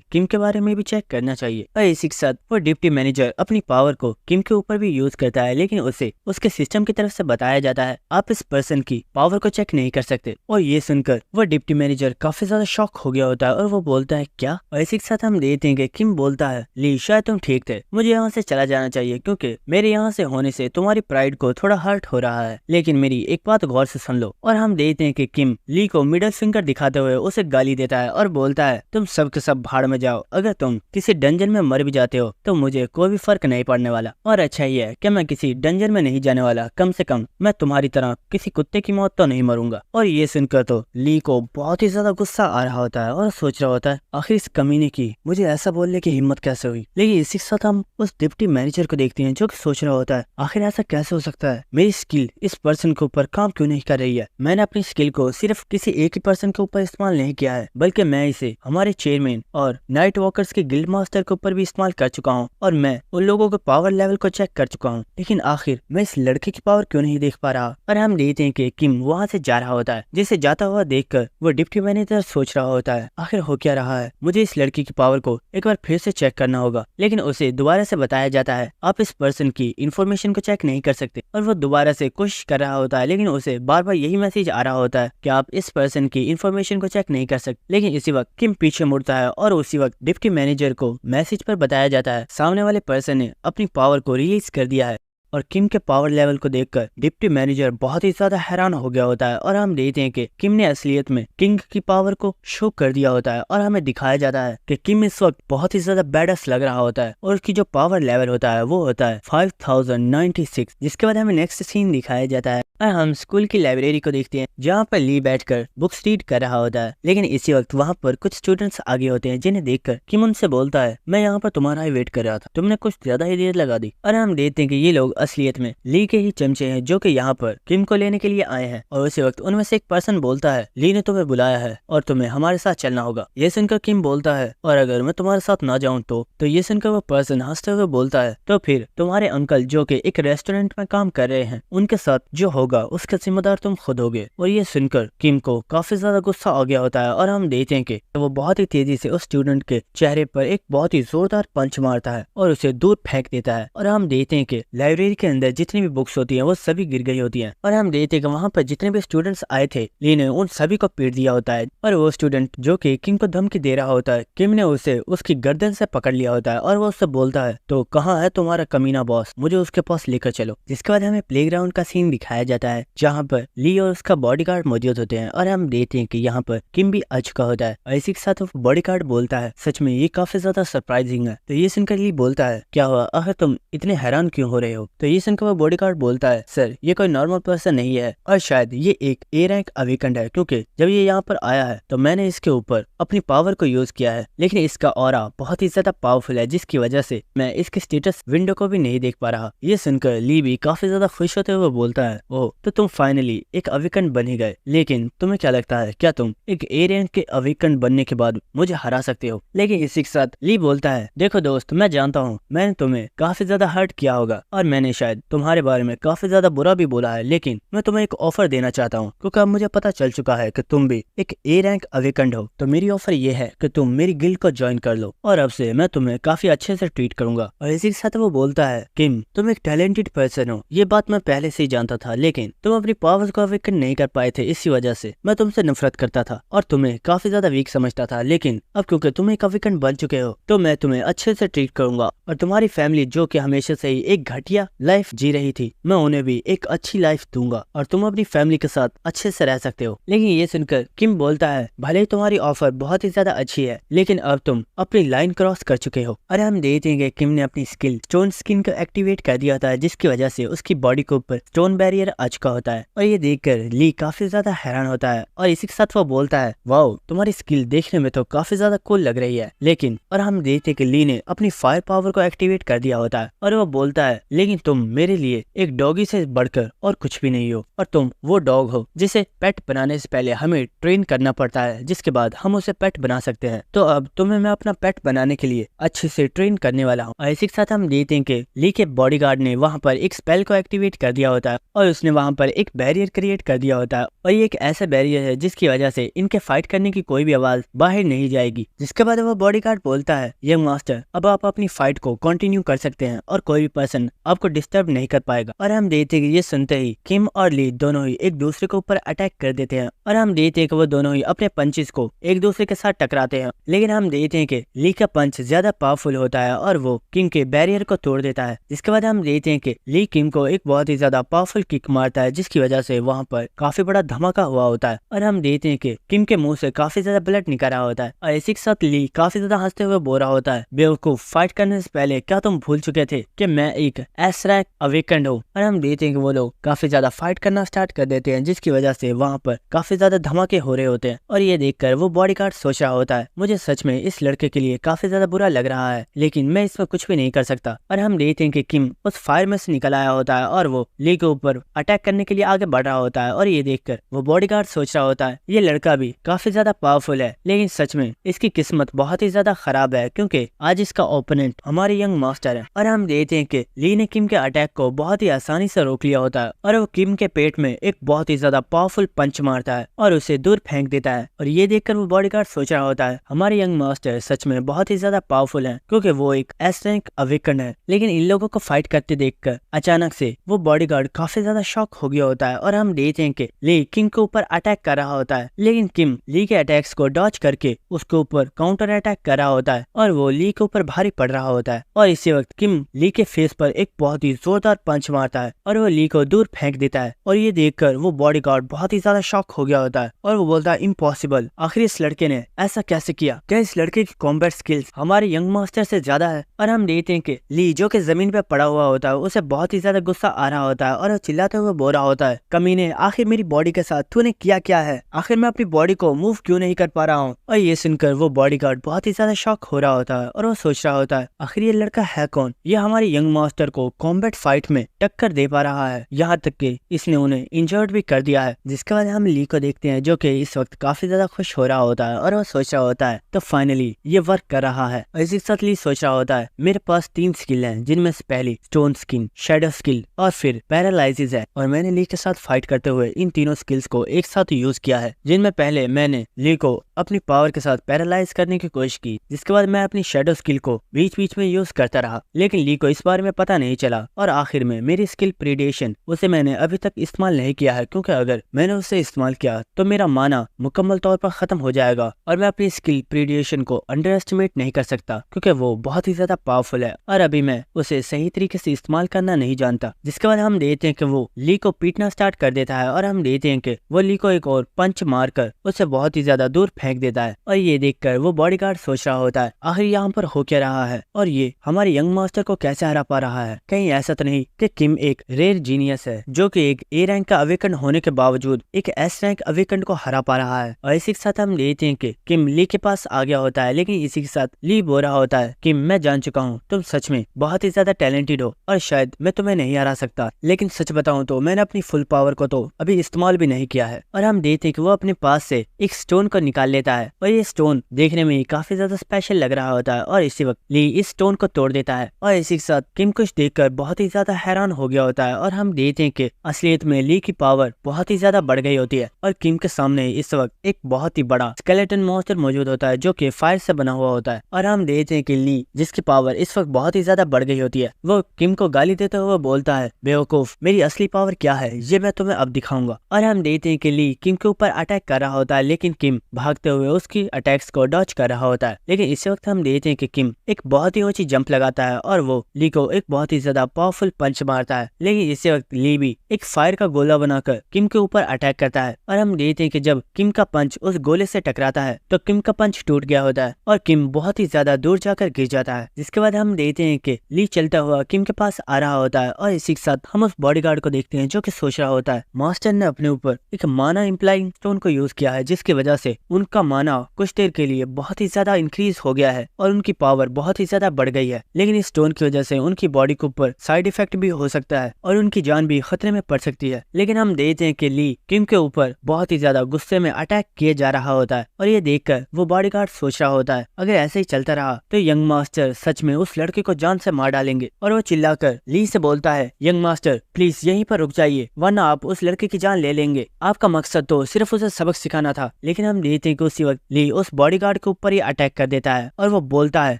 किम के बारे में भी चेक करना चाहिए। और इसी के साथ वो डिप्टी मैनेजर अपनी पावर को किम के ऊपर भी यूज करता है, लेकिन उसे उसके सिस्टम की तरफ से बताया जाता है आप इस पर्सन की पावर को चेक नहीं कर सकते। और ये सुनकर वो डिप्टी मैनेजर काफी ज्यादा शॉक हो गया होता है और वो बोलता है क्या। और इसी के साथ हम देखते हैं कि किम बोलता है ली शायद तुम ठीक थे, मुझे यहाँ से चला जाना चाहिए क्योंकि मेरे यहाँ से होने से तुम्हारी प्राइड को थोड़ा हर्ट हो रहा है, लेकिन मेरी एक बात गौर से सुन लो। और हम देखते हैं कि किम ली को मिडिल फिंगर दिखाते हुए उसे गाली देता है और बोलता है तुम सब के सब भाड़ में जाओ, अगर तुम किसी डंजन में मर भी जाते हो तो मुझे कोई भी फर्क नहीं पड़ने वाला। और अच्छा ही है कि मैं किसी डंजन में नहीं जाने वाला, कम से कम मैं तुम्हारी तरह किसी कुत्ते की मौत तो नहीं मरूंगा। और ये सुनकर तो ली को बहुत ही ज्यादा गुस्सा आ रहा होता है और सोच रहा होता है आखिर इस कमीने की मुझे ऐसा बोलने की हिम्मत कैसे हुई। लेकिन इसी के साथ हम उस डिप्टी मैनेजर को देखते हैं जो कि सोच रहा होता है आखिर ऐसा कैसे हो सकता है, मेरी स्किल इस पर्सन के ऊपर काम क्यों नहीं कर रही है। मैंने अपनी स्किल को सिर्फ किसी एक ही पर्सन के ऊपर इस्तेमाल नहीं किया है, बल्कि मैं इसे हमारे चेयरमैन और नाइट वॉकर्स के गिल्ड मास्टर के ऊपर भी इस्तेमाल कर चुका हूँ और मैं उन लोगों के पावर लेवल को चेक कर चुका हूँ। लेकिन आखिर मैं इस लड़के की पावर क्यों नहीं देख पा रहा। और हम देखते हैं कि किम वहाँ से जा रहा होता है, जिसे जाता हुआ देखकर वो डिप्टी मैनेजर सोच रहा होता है आखिर हो क्या रहा है, मुझे इस लड़की की पावर को एक बार फिर से चेक करना होगा। लेकिन उसे दोबारा से बताया जाता है आप इस पर्सन की इंफॉर्मेशन को चेक नहीं कर सकते। और वो दोबारा से कोशिश कर रहा होता है, लेकिन उसे बार बार यही मैसेज आ रहा होता है कि आप इस पर्सन की इंफॉर्मेशन को चेक नहीं कर सकते। लेकिन इसी वक्त किम पीछे मुड़ता है और उसी वक्त डिप्टी मैनेजर को मैसेज पर बताया जाता है सामने वाले पर्सन ने अपनी पावर को रिलीज कर दिया है। और किम के पावर लेवल को देखकर डिप्टी मैनेजर बहुत ही ज्यादा हैरान हो गया होता है। और हम देखते हैं कि किम ने असलियत में किंग की पावर को शो कर दिया होता है और हमें दिखाया जाता है कि किम इस वक्त बहुत ही ज्यादा बैडस लग रहा होता है और उसकी जो पावर लेवल होता है वो होता है 5096। जिसके बाद हमें नेक्स्ट सीन दिखाया जाता है और हम स्कूल की लाइब्रेरी को देखते हैं जहाँ पर ली बैठकर बुक्स रीड कर रहा होता है। लेकिन इसी वक्त वहाँ पर कुछ स्टूडेंट्स आगे होते हैं जिन्हें देखकर किम उनसे बोलता है मैं यहाँ पर तुम्हारा ही वेट कर रहा था, तुमने कुछ ज्यादा ही देर लगा दी। और हम देखते हैं कि ये लोग असलियत में ली के ही चमचे हैं जो कि यहाँ पर किम को लेने के लिए आए हैं। और उसी वक्त उनमें से एक पर्सन बोलता है ली ने तुम्हें बुलाया है और तुम्हें हमारे साथ चलना होगा। ये सुनकर किम बोलता है और अगर मैं तुम्हारे साथ ना जाऊँ तो ये सुनकर वो पर्सन हंसते हुए बोलता है तो फिर तुम्हारे अंकल जो कि एक रेस्टोरेंट में काम कर रहे हैं उनके साथ जो होगा उसका जिम्मेदार तुम खुद होगे। और ये सुनकर किम को काफी ज्यादा गुस्सा आ गया होता है और हम देखते हैं कि वो बहुत ही तेजी से उस स्टूडेंट के चेहरे पर एक बहुत ही जोरदार पंच मारता है और उसे दूर फेंक देता है। और हम देखते हैं कि लाइब्रेरी के अंदर जितनी भी बुक्स होती हैं वो सभी गिर गई होती हैं। और हम देखते हैं कि वहाँ पर जितने भी स्टूडेंट्स आए थे ली ने उन सभी को पीट दिया होता है। और वो स्टूडेंट जो कि किम को धमकी दे रहा होता है किम ने उसे उसकी गर्दन से पकड़ लिया होता है और वो उससे बोलता है तो कहाँ है तुम्हारा कमीना बॉस, मुझे उसके पास लेकर चलो। जिसके बाद हमें प्लेग्राउंड का सीन दिखाया जाता है जहाँ पर ली और उसका बॉडीगार्ड मौजूद होते हैं। और हम देखते हैं कि यहाँ पर किम भी आ चुका होता है और इसी के साथ वो बॉडीगार्ड बोलता है सच में ये काफी ज्यादा सरप्राइजिंग है। तो ये सुनकर ली बोलता है क्या हुआ, आखिर तुम इतने हैरान क्यों हो रहे हो। तो ये सुनकर वो बॉडीगार्ड बोलता है सर ये कोई नॉर्मल पर्सन नहीं है और शायद ये एक ए रैंक अवेकेंड है, क्योंकि जब ये यहाँ पर आया है तो मैंने इसके ऊपर अपनी पावर को यूज किया है, लेकिन इसका ऑरा बहुत ही ज्यादा पावरफुल है जिसकी वजह से मैं इसके स्टेटस विंडो को भी नहीं देख पा रहा। ये सुनकर ली भी काफी ज्यादा खुश होते हुए बोलता है ओह तो तुम फाइनली एक अवेकेंड बन ही गए, लेकिन तुम्हें क्या लगता है क्या तुम एक ए रैंक के अवेकेंड बनने के बाद मुझे हरा सकते हो। लेकिन इसी के साथ ली बोलता है देखो दोस्त मैं जानता हूँ मैंने तुम्हें काफी ज्यादा हर्ट किया होगा और मैंने शायद तुम्हारे बारे में काफी ज्यादा बुरा भी बोला है, लेकिन मैं तुम्हें एक ऑफर देना चाहता हूँ क्योंकि अब मुझे पता चल चुका है कि तुम भी एक ए रैंक अवेकेंड हो। तो मेरी ऑफर ये है कि तुम मेरी गिल्ड को ज्वाइन कर लो और अब से मैं तुम्हें काफी अच्छे से ट्रीट करूंगा। और इसी के साथ वो बोलता है किम तुम एक टैलेंटेड पर्सन हो, ये बात मैं पहले से ही जानता था, लेकिन तुम अपनी पावर्स को अवेकन नहीं कर पाए थे, इसी वजह से मैं तुमसे नफरत करता था और तुम्हें काफी ज्यादा वीक समझता था। लेकिन अब क्योंकि तुम एक अवेकन बन चुके हो तो मैं तुम्हें अच्छे से ट्रीट करूंगा और तुम्हारी फैमिली जो कि हमेशा से ही एक घटिया लाइफ जी रही थी मैं उन्हें भी एक अच्छी लाइफ दूंगा और तुम अपनी फैमिली के साथ अच्छे से रह सकते हो। लेकिन ये सुनकर किम बोलता है भले ही तुम्हारी ऑफर बहुत ही ज्यादा अच्छी है लेकिन अब तुम अपनी लाइन क्रॉस कर चुके हो। अरे हम देखते हैं कि किम ने अपनी स्किल स्टोन स्किन को एक्टिवेट कर दिया होता है जिसकी वजह से उसकी बॉडी के ऊपर स्टोन बैरियर आ चुका होता है। और ये देखकर ली काफी ज्यादा हैरान होता है और इसी के साथ वो बोलता है वाओ तुम्हारी स्किल देखने में तो काफी ज्यादा कूल लग रही है, लेकिन और हम देखते हैं कि ली ने अपनी फायर पावर को एक्टिवेट कर दिया होता है और वो बोलता है लेकिन तुम मेरे लिए एक डॉगी से बढ़कर और कुछ भी नहीं हो और तुम वो डॉग हो जिसे पेट बनाने से पहले हमें ट्रेन करना पड़ता है जिसके बाद हम उसे पेट बना सकते हैं। तो अब तुम्हें मैं अपना पेट बनाने के लिए अच्छे से ट्रेन करने वाला हूँ। और इसी के साथ हम देखते हैं कि ली के बॉडीगार्ड ने वहाँ पर एक स्पेल को एक्टिवेट कर दिया होता है और उसने वहाँ पर एक बैरियर क्रिएट कर दिया होता है और ये एक ऐसा बैरियर है जिसकी वजह से इनके फाइट करने की कोई भी आवाज बाहर नहीं जाएगी। जिसके बाद वो बॉडीगार्ड बोलता है, यंग मास्टर अब आप अपनी फाइट को कंटिन्यू कर सकते हैं और कोई भी पर्सन आपको डिस्टर्ब नहीं कर पाएगा। और हम देखते हैं कि ये सुनते ही किम और ली दोनों ही एक दूसरे के ऊपर अटैक कर देते हैं और हम देखते हैं कि वो दोनों ही अपने पंचेस को एक दूसरे के साथ टकराते हैं। लेकिन हम देखते हैं कि ली का पंच ज्यादा पावरफुल होता है और वो किम के बैरियर को तोड़ देता है। जिसके बाद हम देखते हैं कि ली किम को एक बहुत ही ज्यादा पावरफुल किक मारता है जिसकी वजह से वहाँ पर काफी बड़ा धमाका हुआ होता है और हम देखते हैं कि किम के मुंह से काफी ज्यादा ब्लड निकल रहा होता है। और इसी के साथ ली काफी ज्यादा हंसते हुए बोल रहा होता है, बेवकूफ, फाइट करने से पहले क्या तुम भूल चुके थे कि मैं एक एस-रैंक अवेकन्ड हूँ। और हम देखते हैं कि वो लोग काफी ज्यादा फाइट करना स्टार्ट कर देते हैं जिसकी वजह से वहाँ पर काफी ज्यादा धमाके हो रहे होते हैं। और ये देखकर वो बॉडीगार्ड सोच रहा होता है, मुझे सच में इस लड़के के लिए काफी ज्यादा बुरा लग रहा है लेकिन मैं इसमें कुछ भी नहीं कर सकता। और हम देखते हैं कि किम उस फायर में से निकल आया होता है और वो ली के ऊपर अटैक करने के लिए आगे बढ़ रहा होता है। और ये देखकर वो बॉडीगार्ड सोच रहा होता है, ये लड़का भी काफी ज्यादा पावरफुल है लेकिन सच में इसकी किस्मत बहुत ही ज्यादा खराब है क्योंकि आज इसका ओपोनेंट हमारे यंग मास्टर है। और हम देखते हैं कि ली ने किम के अटैक को बहुत ही आसानी से रोक लिया होता है और वो किम के पेट में एक बहुत ही ज्यादा पावरफुल पंच मारता है और उसे दूर फेंक देता है। और ये देखकर वो बॉडीगार्ड सोच रहा होता है, हमारे यंग मास्टर सच में बहुत ही ज्यादा पावरफुल है क्योंकि वो एक एस-रैंक अवेकन है। लेकिन इन लोगों को फाइट करते देखकर अचानक से वो बॉडीगार्ड काफी ज्यादा शॉक हो गया होता है और हम देखते हैं कि ली किम के ऊपर अटैक कर रहा होता है लेकिन किम ली के अटैक्स को डॉज करके उसके ऊपर काउंटर अटैक कर रहा होता है और वो ली के ऊपर भारी पड़ रहा होता है। और इसी वक्त किम ली के फेस पर एक बहुत ही जोरदार पंच मारता है और वो ली को दूर फेंक देता है। और ये देखकर वो बॉडीगार्ड बहुत ही ज्यादा शॉक हो गया होता है और वो बोलता है, इम्पॉसिबल, आखिर इस लड़के ने ऐसा कैसे किया? क्या इस लड़के की कॉम्बैट स्किल्स हमारे यंग मास्टर से ज्यादा है? और हम देखते हैं कि ली जो कि जमीन पे पड़ा हुआ होता है उसे बहुत ही ज्यादा गुस्सा आ रहा होता है और वो चिल्लाते हुए बोल रहा होता है, कमीने, आखिर मेरी बॉडी के साथ तूने किया क्या है? आखिर मैं अपनी बॉडी को मूव क्यों नहीं कर पा रहा हूँ? और ये सुनकर वो बॉडीगार्ड बहुत ही ज्यादा शॉक हो रहा होता है और वो सोच रहा होता है, आखिर ये लड़का है कौन? ये हमारे यंग मास्टर को कॉम्बैट फाइट में टक्कर दे पा रहा है, यहाँ तक कि इसने उन्हें इंजर्ड भी कर दिया है। जिसके बाद हम ली को देखते हैं जो कि इस वक्त काफी ज्यादा खुश हो रहा होता है और वो सोच रहा होता है तो फाइनली ये वर्क कर रहा है। और इसी के साथ ली सोच रहा होता है, मेरे पास 3 स्किल हैं जिनमें से पहली स्टोन स्किन, शेडो स्किल और फिर पैरालाइसिस है। और मैंने ली के साथ फाइट करते हुए इन तीनों स्किल्स को एक साथ यूज किया है, जिनमें पहले मैंने ली को अपनी पावर के साथ पैरालाइज करने की कोशिश की, जिसके बाद मैं अपनी शेडो स्किल को बीच बीच में यूज करता रहा लेकिन ली को इस बारे में पता नहीं चला। और आखिर में मेरी स्किल प्रीडेशन, उसे मैंने अभी तक इस्तेमाल नहीं किया है क्योंकि अगर मैंने उसे इस्तेमाल किया तो मेरा माना मुकम्मल तौर पर खत्म हो जाएगा और मैं अपनी स्किल प्रीडेशन को अंडर एस्टिमेट नहीं कर सकता क्योंकि वो बहुत ही ज्यादा पावरफुल है और अभी मैं उसे सही तरीके से इस्तेमाल करना नहीं जानता। जिसके बाद हम देखते हैं कि वो ली को पीटना स्टार्ट कर देता है और हम देखते हैं कि वो ली को एक और पंच मारकर उसे बहुत ही ज्यादा दूर फेंक देता है। और ये देखकर वो बॉडीगार्ड सोच रहा होता है, आखिर यहाँ पर हो क्या रहा है और ये हमारे यंग मास्टर को कैसे हरा पा रहा है? कहीं ऐसा तो नहीं कि किम एक रेयर जीनियस है जो कि एक ए रैंक का अवेकन होने के बावजूद एक एस रैंक अवेकन को हरा पा रहा है? और इसी के साथ हम देखते हैं कि किम ली के पास आ गया होता है लेकिन इसी के साथ ली बोल रहा होता है, किम, मैं जान चुका हूँ तुम सच में बहुत ही ज्यादा टैलेंटेड हो और शायद मैं तुम्हें नहीं हरा सकता, लेकिन सच बताऊं तो मैंने अपनी फुल पावर को तो अभी इस्तेमाल भी नहीं किया है। और हम देखते हैं कि वो अपने पास से एक स्टोन को निकाल लेता है और ये स्टोन देखने में काफी ज्यादा स्पेशल लग रहा होता है और इसी वक्त ली इस स्टोन को तोड़ देता है। और इसी के साथ किम कुछ देखकर बहुत ही ज्यादा हैरान हो गया होता है और हम देखते हैं कि असलियत में ली की पावर बहुत ही ज्यादा बढ़ गई होती है और किम के सामने इस वक्त एक बहुत ही बड़ा स्केलेटन मॉन्स्टर मौजूद होता है जो कि फायर से बना हुआ होता है। और हम देखते हैं कि ली, जिसकी पावर इस वक्त बहुत ही ज्यादा बढ़ गई होती है, वो किम को गाली देते हुए बोलता है, बेवकूफ, मेरी असली पावर क्या है ये मैं तुम्हें अब दिखाऊंगा। और हम देखते हैं कि ली किम के ऊपर अटैक कर रहा होता है लेकिन किम भागते हुए उसकी अटैक्स को डॉज कर रहा होता है। लेकिन इसी वक्त हम देखते हैं कि किम एक बहुत ही ऊंची जंप लगाता है और वो ली को एक बहुत ही ज्यादा पावरफुल पंच मारता है। लेकिन इसी वक्त ली भी एक फायर का गोला बनाकर किम के ऊपर अटैक करता है और हम देखते हैं कि जब किम का पंच उस गोले से टकराता है तो किम का पंच टूट गया होता है और किम बहुत ही ज्यादा दूर जाकर गिर जाता है। जिसके बाद हम देखते हैं कि ली चलता हुआ किम के पास आ रहा होता है और इसी के साथ हम उस बॉडीगार्ड को देखते हैं जो कि सोच रहा होता है, मास्टर ने अपने ऊपर एक माना इम्प्लाइंग स्टोन को यूज किया है जिसकी वजह से उनका माना कुछ देर के लिए बहुत ही ज्यादा इंक्रीज हो गया है और उनकी पावर बहुत ही ज्यादा बढ़ गई है। लेकिन इस स्टोन की वजह से उनकी बॉडी के ऊपर साइड इफेक्ट भी हो सकता है और उनकी जान भी खतरे में पड़ सकती है। लेकिन हम देखते हैं कि ली किम के ऊपर बहुत ही ज्यादा गुस्से में अटैक किए जा रहा होता है और ये देखकर वो बॉडीगार्ड सोच रहा होता है, अगर ऐसे ही चलता रहा तो यंग मास्टर सच में उस लड़के को जान से मार डालेंगे। और वो चिल्लाकर ली से बोलता है, यंग मास्टर प्लीज यहीं पर रुक जाइए वरना आप उस लड़के की जान ले लेंगे। आपका मकसद तो सिर्फ उसे सबक सिखाना था। लेकिन हम देखते हैं कि उसी वक्त ली उस बॉडीगार्ड के ऊपर ही अटैक कर देता है और वो बोलता है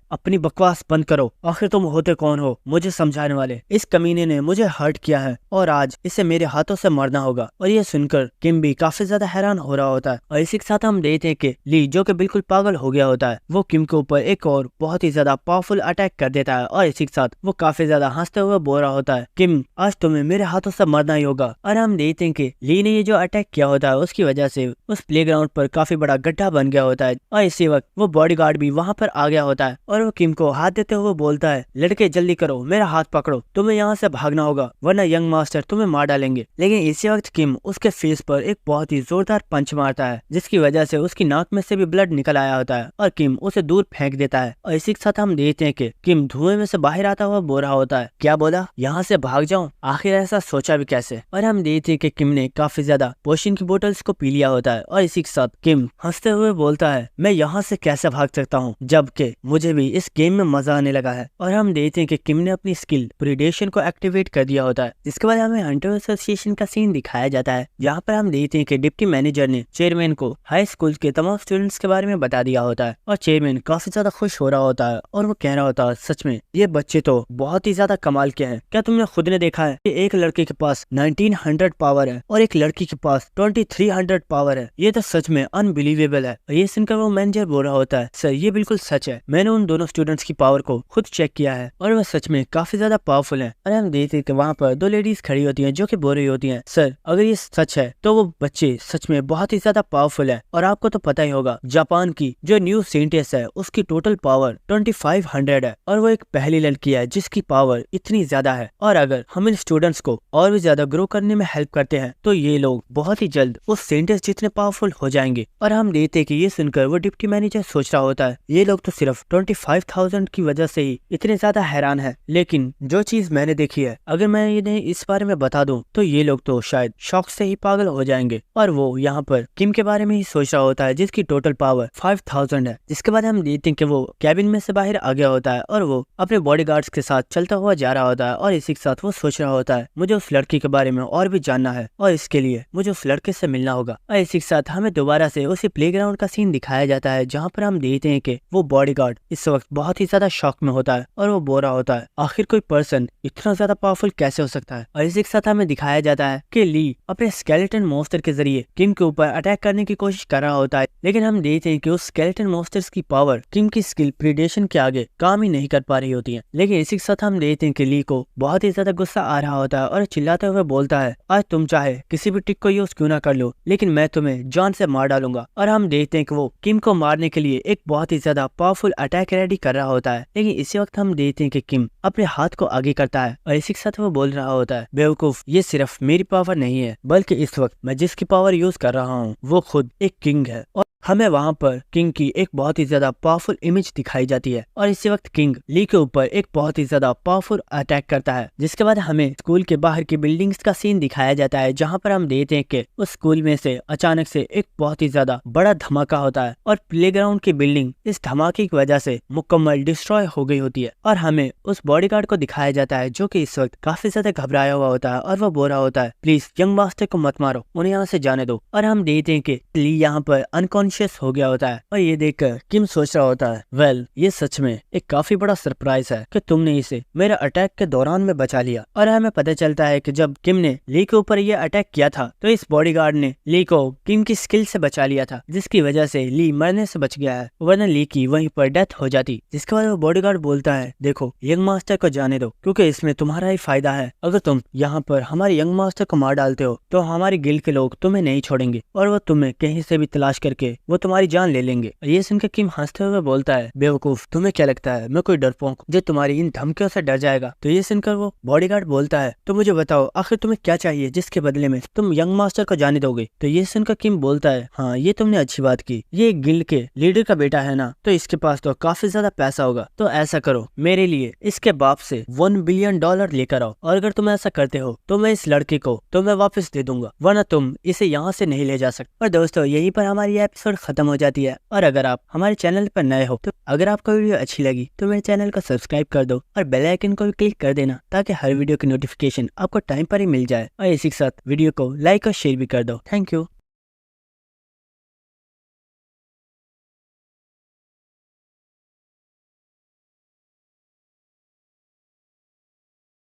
अपनी बकवास बंद करो, आखिर तुम होते कौन हो मुझे समझाने वाले। इस कमीने ने मुझे हर्ट किया है और आज इसे मेरे हाथों से मरना होगा। और ये सुनकर किम भी काफी ज्यादा हैरान हो रहा होता है। और इसी के साथ हम देखते हैं कि ली जो कि बिल्कुल पागल हो गया होता है वो किम के ऊपर एक और बहुत ही ज्यादा पावरफुल अटैक कर देता है। और इसी के साथ वो काफी ज्यादा हंसते हुए बोल रहा होता है किम आज तुम्हें मेरे हाथों से मरना ही होगा। और हम देखते हैं कि ली ने ये जो अटैक किया होता है उसकी वजह से उस प्लेग्राउंड पर काफी बड़ा गड्ढा बन गया होता है। और इसी वक्त वो बॉडीगार्ड भी वहां पर आ गया होता है और वो किम को हाथ देते हुए बोलता है लड़के जल्दी करो, मेरा हाथ पकड़ो, तुम्हें यहाँ से भागना होगा वरना यंग मास्टर तुम्हें मार डालेंगे। लेकिन इसी वक्त किम उसके फेस पर एक बहुत ही जोरदार पंच मारता है जिसकी वजह से उसकी नाक में से भी ब्लड निकल आया होता है और किम उसे दूर फेंक देता है। और इसी के साथ हम देखते हैं कि किम धुएं में से बाहर आता हुआ बोल रहा होता है क्या बोला, यहाँ से भाग जाऊं, आखिर ऐसा सोचा भी कैसे। और हम देखते हैं कि किम ने काफी ज्यादा पोशन की बोतल्स को पी लिया होता है। और इसी के साथ किम हंसते हुए बोलता है मैं यहाँ से कैसे भाग सकता हूँ जबकि मुझे भी इस गेम में मजा आने लगा है। और हम देखते हैं कि किम ने अपनी स्किल प्रीडेशन को एक्टिवेट कर दिया होता है। जिसके बाद हमें हंटर एसोसिएशन का सीन दिखाया जाता है जहाँ पर हम देखते हैं कि डिप्टी मैनेजर ने चेयरमैन को हाई स्कूल के तमाम स्टूडेंट्स के बारे में बता दिया होता है। और चेयरमैन काफी ज्यादा खुश हो रहा होता है और वो कह रहा होता है सच में ये बच्चे तो बहुत ही ज्यादा कमाल के हैं। क्या तुमने खुद ने देखा है कि एक लड़के के पास 1900 पावर है और एक लड़की के पास 2300 पावर है, ये तो सच में अनबिलीवेबल है। ये सुनकर वो मैनेजर बोल रहा होता है सर ये बिल्कुल सच है, मैंने उन दोनों स्टूडेंट्स की पावर को खुद चेक किया है और वह सच में काफी ज्यादा पावरफुल है। और हम देखते हैं कि वहाँ पर दो लेडीज खड़ी होती हैं जो कि बोल रही होती हैं सर अगर ये सच है तो वो बच्चे सच में बहुत ही ज्यादा पावरफुल है। और आपको तो पता ही होगा जापान की जो न्यू साइंटिस्ट है उसकी टोटल पावर 2500 है और वो एक पहली लड़की है जिसकी पावर इतनी ज्यादा है। और अगर हम इन स्टूडेंट्स को और भी ज्यादा ग्रो करने में हेल्प करते हैं तो ये लोग बहुत ही जल्द उस साइंटिस्ट जितने पावरफुल हो जाएंगे। और हम देखते हैं कि ये सुनकर वो डिप्टी मैनेजर सोच रहा होता है ये लोग तो सिर्फ 25,000 की वजह से ही इतने ज्यादा हैरान है, लेकिन जो चीज मैंने देखी है अगर मैं इन्हें इस बारे में बता दूं तो ये लोग तो शायद शौक से ही पागल हो जाएंगे। और वो यहाँ पर किम के बारे में ही सोच रहा होता है जिसकी टोटल पावर 5000 है। जिसके बाद हम देखते हैं कि वो कैबिन में से बाहर आ गया होता है और वो अपने बॉडीगार्ड्स के साथ चलता हुआ जा रहा होता है। और इसी के साथ वो सोच रहा होता है मुझे उस लड़की के बारे में और भी जानना है और इसके लिए मुझे उस लड़के से मिलना होगा। और इसी के साथ हमें दोबारा से उसी प्लेग्राउंड का सीन दिखाया जाता है जहाँ पर हम देखते हैं कि वो बॉडीगार्ड इस वक्त बहुत ही ज्यादा शॉक में होता है और वो बोल रहा होता है आखिर कोई पर्सन इतना ज्यादा पावरफुल कैसे हो सकता है। और इसी के साथ हमें दिखाया जाता है कि ली अपने स्केलेटन मॉन्स्टर के जरिए किम के ऊपर अटैक करने की कोशिश कर रहा होता है। लेकिन हम देखते हैं कि उस स्केलेटन मॉन्स्टर्स की पावर किम की स्किल प्रीडेशन के आगे काम ही नहीं कर पा रही होती है। लेकिन इसी के साथ हम देखते हैं कि ली को बहुत ही ज्यादा गुस्सा आ रहा होता है और चिल्लाते हुए बोलता है आज तुम चाहे किसी भी ट्रिक को यूज क्यों ना कर लो लेकिन मैं तुम्हें जान से मार डालूंगा। और हम देखते हैं कि वो किम को मारने के लिए एक बहुत ही ज्यादा पावरफुल अटैक रेडी कर रहा होता है। लेकिन इसी वक्त हम देखते हैं कि किम अपने हाथ को आगे करता है और इसी के साथ वो बोल रहा होता है बेवकूफ ये सिर्फ मेरी पावर नहीं है बल्कि इस वक्त मैं जिसकी पावर यूज कर रहा हूँ वो खुद एक किंग है। और हमें वहाँ पर किंग की एक बहुत ही ज्यादा पावरफुल इमेज दिखाई जाती है और इसी वक्त किंग ली के ऊपर एक बहुत ही ज्यादा पावरफुल अटैक करता है। जिसके बाद हमें स्कूल के बाहर की बिल्डिंग्स का सीन दिखाया जाता है जहाँ पर हम देखते हैं कि उस स्कूल में से अचानक से एक बहुत ही ज्यादा बड़ा धमाका होता है और प्लेग्राउंड की बिल्डिंग इस धमाके की वजह से मुकम्मल डिस्ट्रॉय हो गई होती है। और हमें उस बॉडीगार्ड को दिखाया जाता है जो कि इस वक्त काफी ज्यादा घबराया हुआ होता है और वो बोल रहा होता है प्लीज यंग मास्टर को मत मारो, उन्हें यहाँ से जाने दो। और हम देखते हैं कि ली यहाँ पर अनकॉन्शियस हो गया होता है और ये देखकर किम सोच रहा होता है वेल ये सच में एक काफी बड़ा सरप्राइज है कि तुमने इसे मेरे अटैक के दौरान में बचा लिया। और हमें पता चलता है कि जब किम ने ली के ऊपर ये अटैक किया था तो इस बॉडीगार्ड ने ली को किम की स्किल से बचा लिया था जिसकी वजह से ली मरने से बच गया है, वरना ली की वहीं पर डेथ हो जाती। जिसके बाद वो बॉडीगार्ड बोलता है देखो यंग मास्टर को जाने दो क्योंकि इसमें तुम्हारा ही फायदा है, अगर तुम यहाँ पर हमारे यंग मास्टर को मार डालते हो तो हमारी गिल्ड के लोग तुम्हें नहीं छोड़ेंगे और वो तुम्हें कहीं से भी तलाश करके वो तुम्हारी जान ले लेंगे। ये सुनकर किम हंसते हुए बोलता है बेवकूफ तुम्हें क्या लगता है मैं कोई डरपोक जो तुम्हारी इन धमकियों से डर जाएगा। तो ये सुनकर वो बॉडीगार्ड बोलता है तो मुझे बताओ आखिर तुम्हें क्या चाहिए जिसके बदले में तुम यंग मास्टर को जाने दोगे। तो ये सुनकर किम बोलता है हाँ ये तुमने अच्छी बात की, ये एक गिल्ड के लीडर का बेटा है ना तो इसके पास तो काफी ज्यादा पैसा होगा, तो ऐसा करो मेरे लिए इसके बाप से $1 बिलियन लेकर आओ और अगर तुम ऐसा करते हो तो मैं इस लड़के को तुम्हें वापस दे दूंगा वरना तुम इसे यहाँ से नहीं ले जा सकते। और दोस्तों यहीं पर हमारी एपिसोड पर खत्म हो जाती है। और अगर आप हमारे चैनल पर नए हो तो अगर आपको वीडियो अच्छी लगी तो मेरे चैनल को सब्सक्राइब कर दो और बेल आइकन को भी क्लिक कर देना, ताकि हर वीडियो की नोटिफिकेशन आपको टाइम पर ही मिल जाए। और इसी के साथ वीडियो को लाइक और शेयर भी कर दो। Thank you.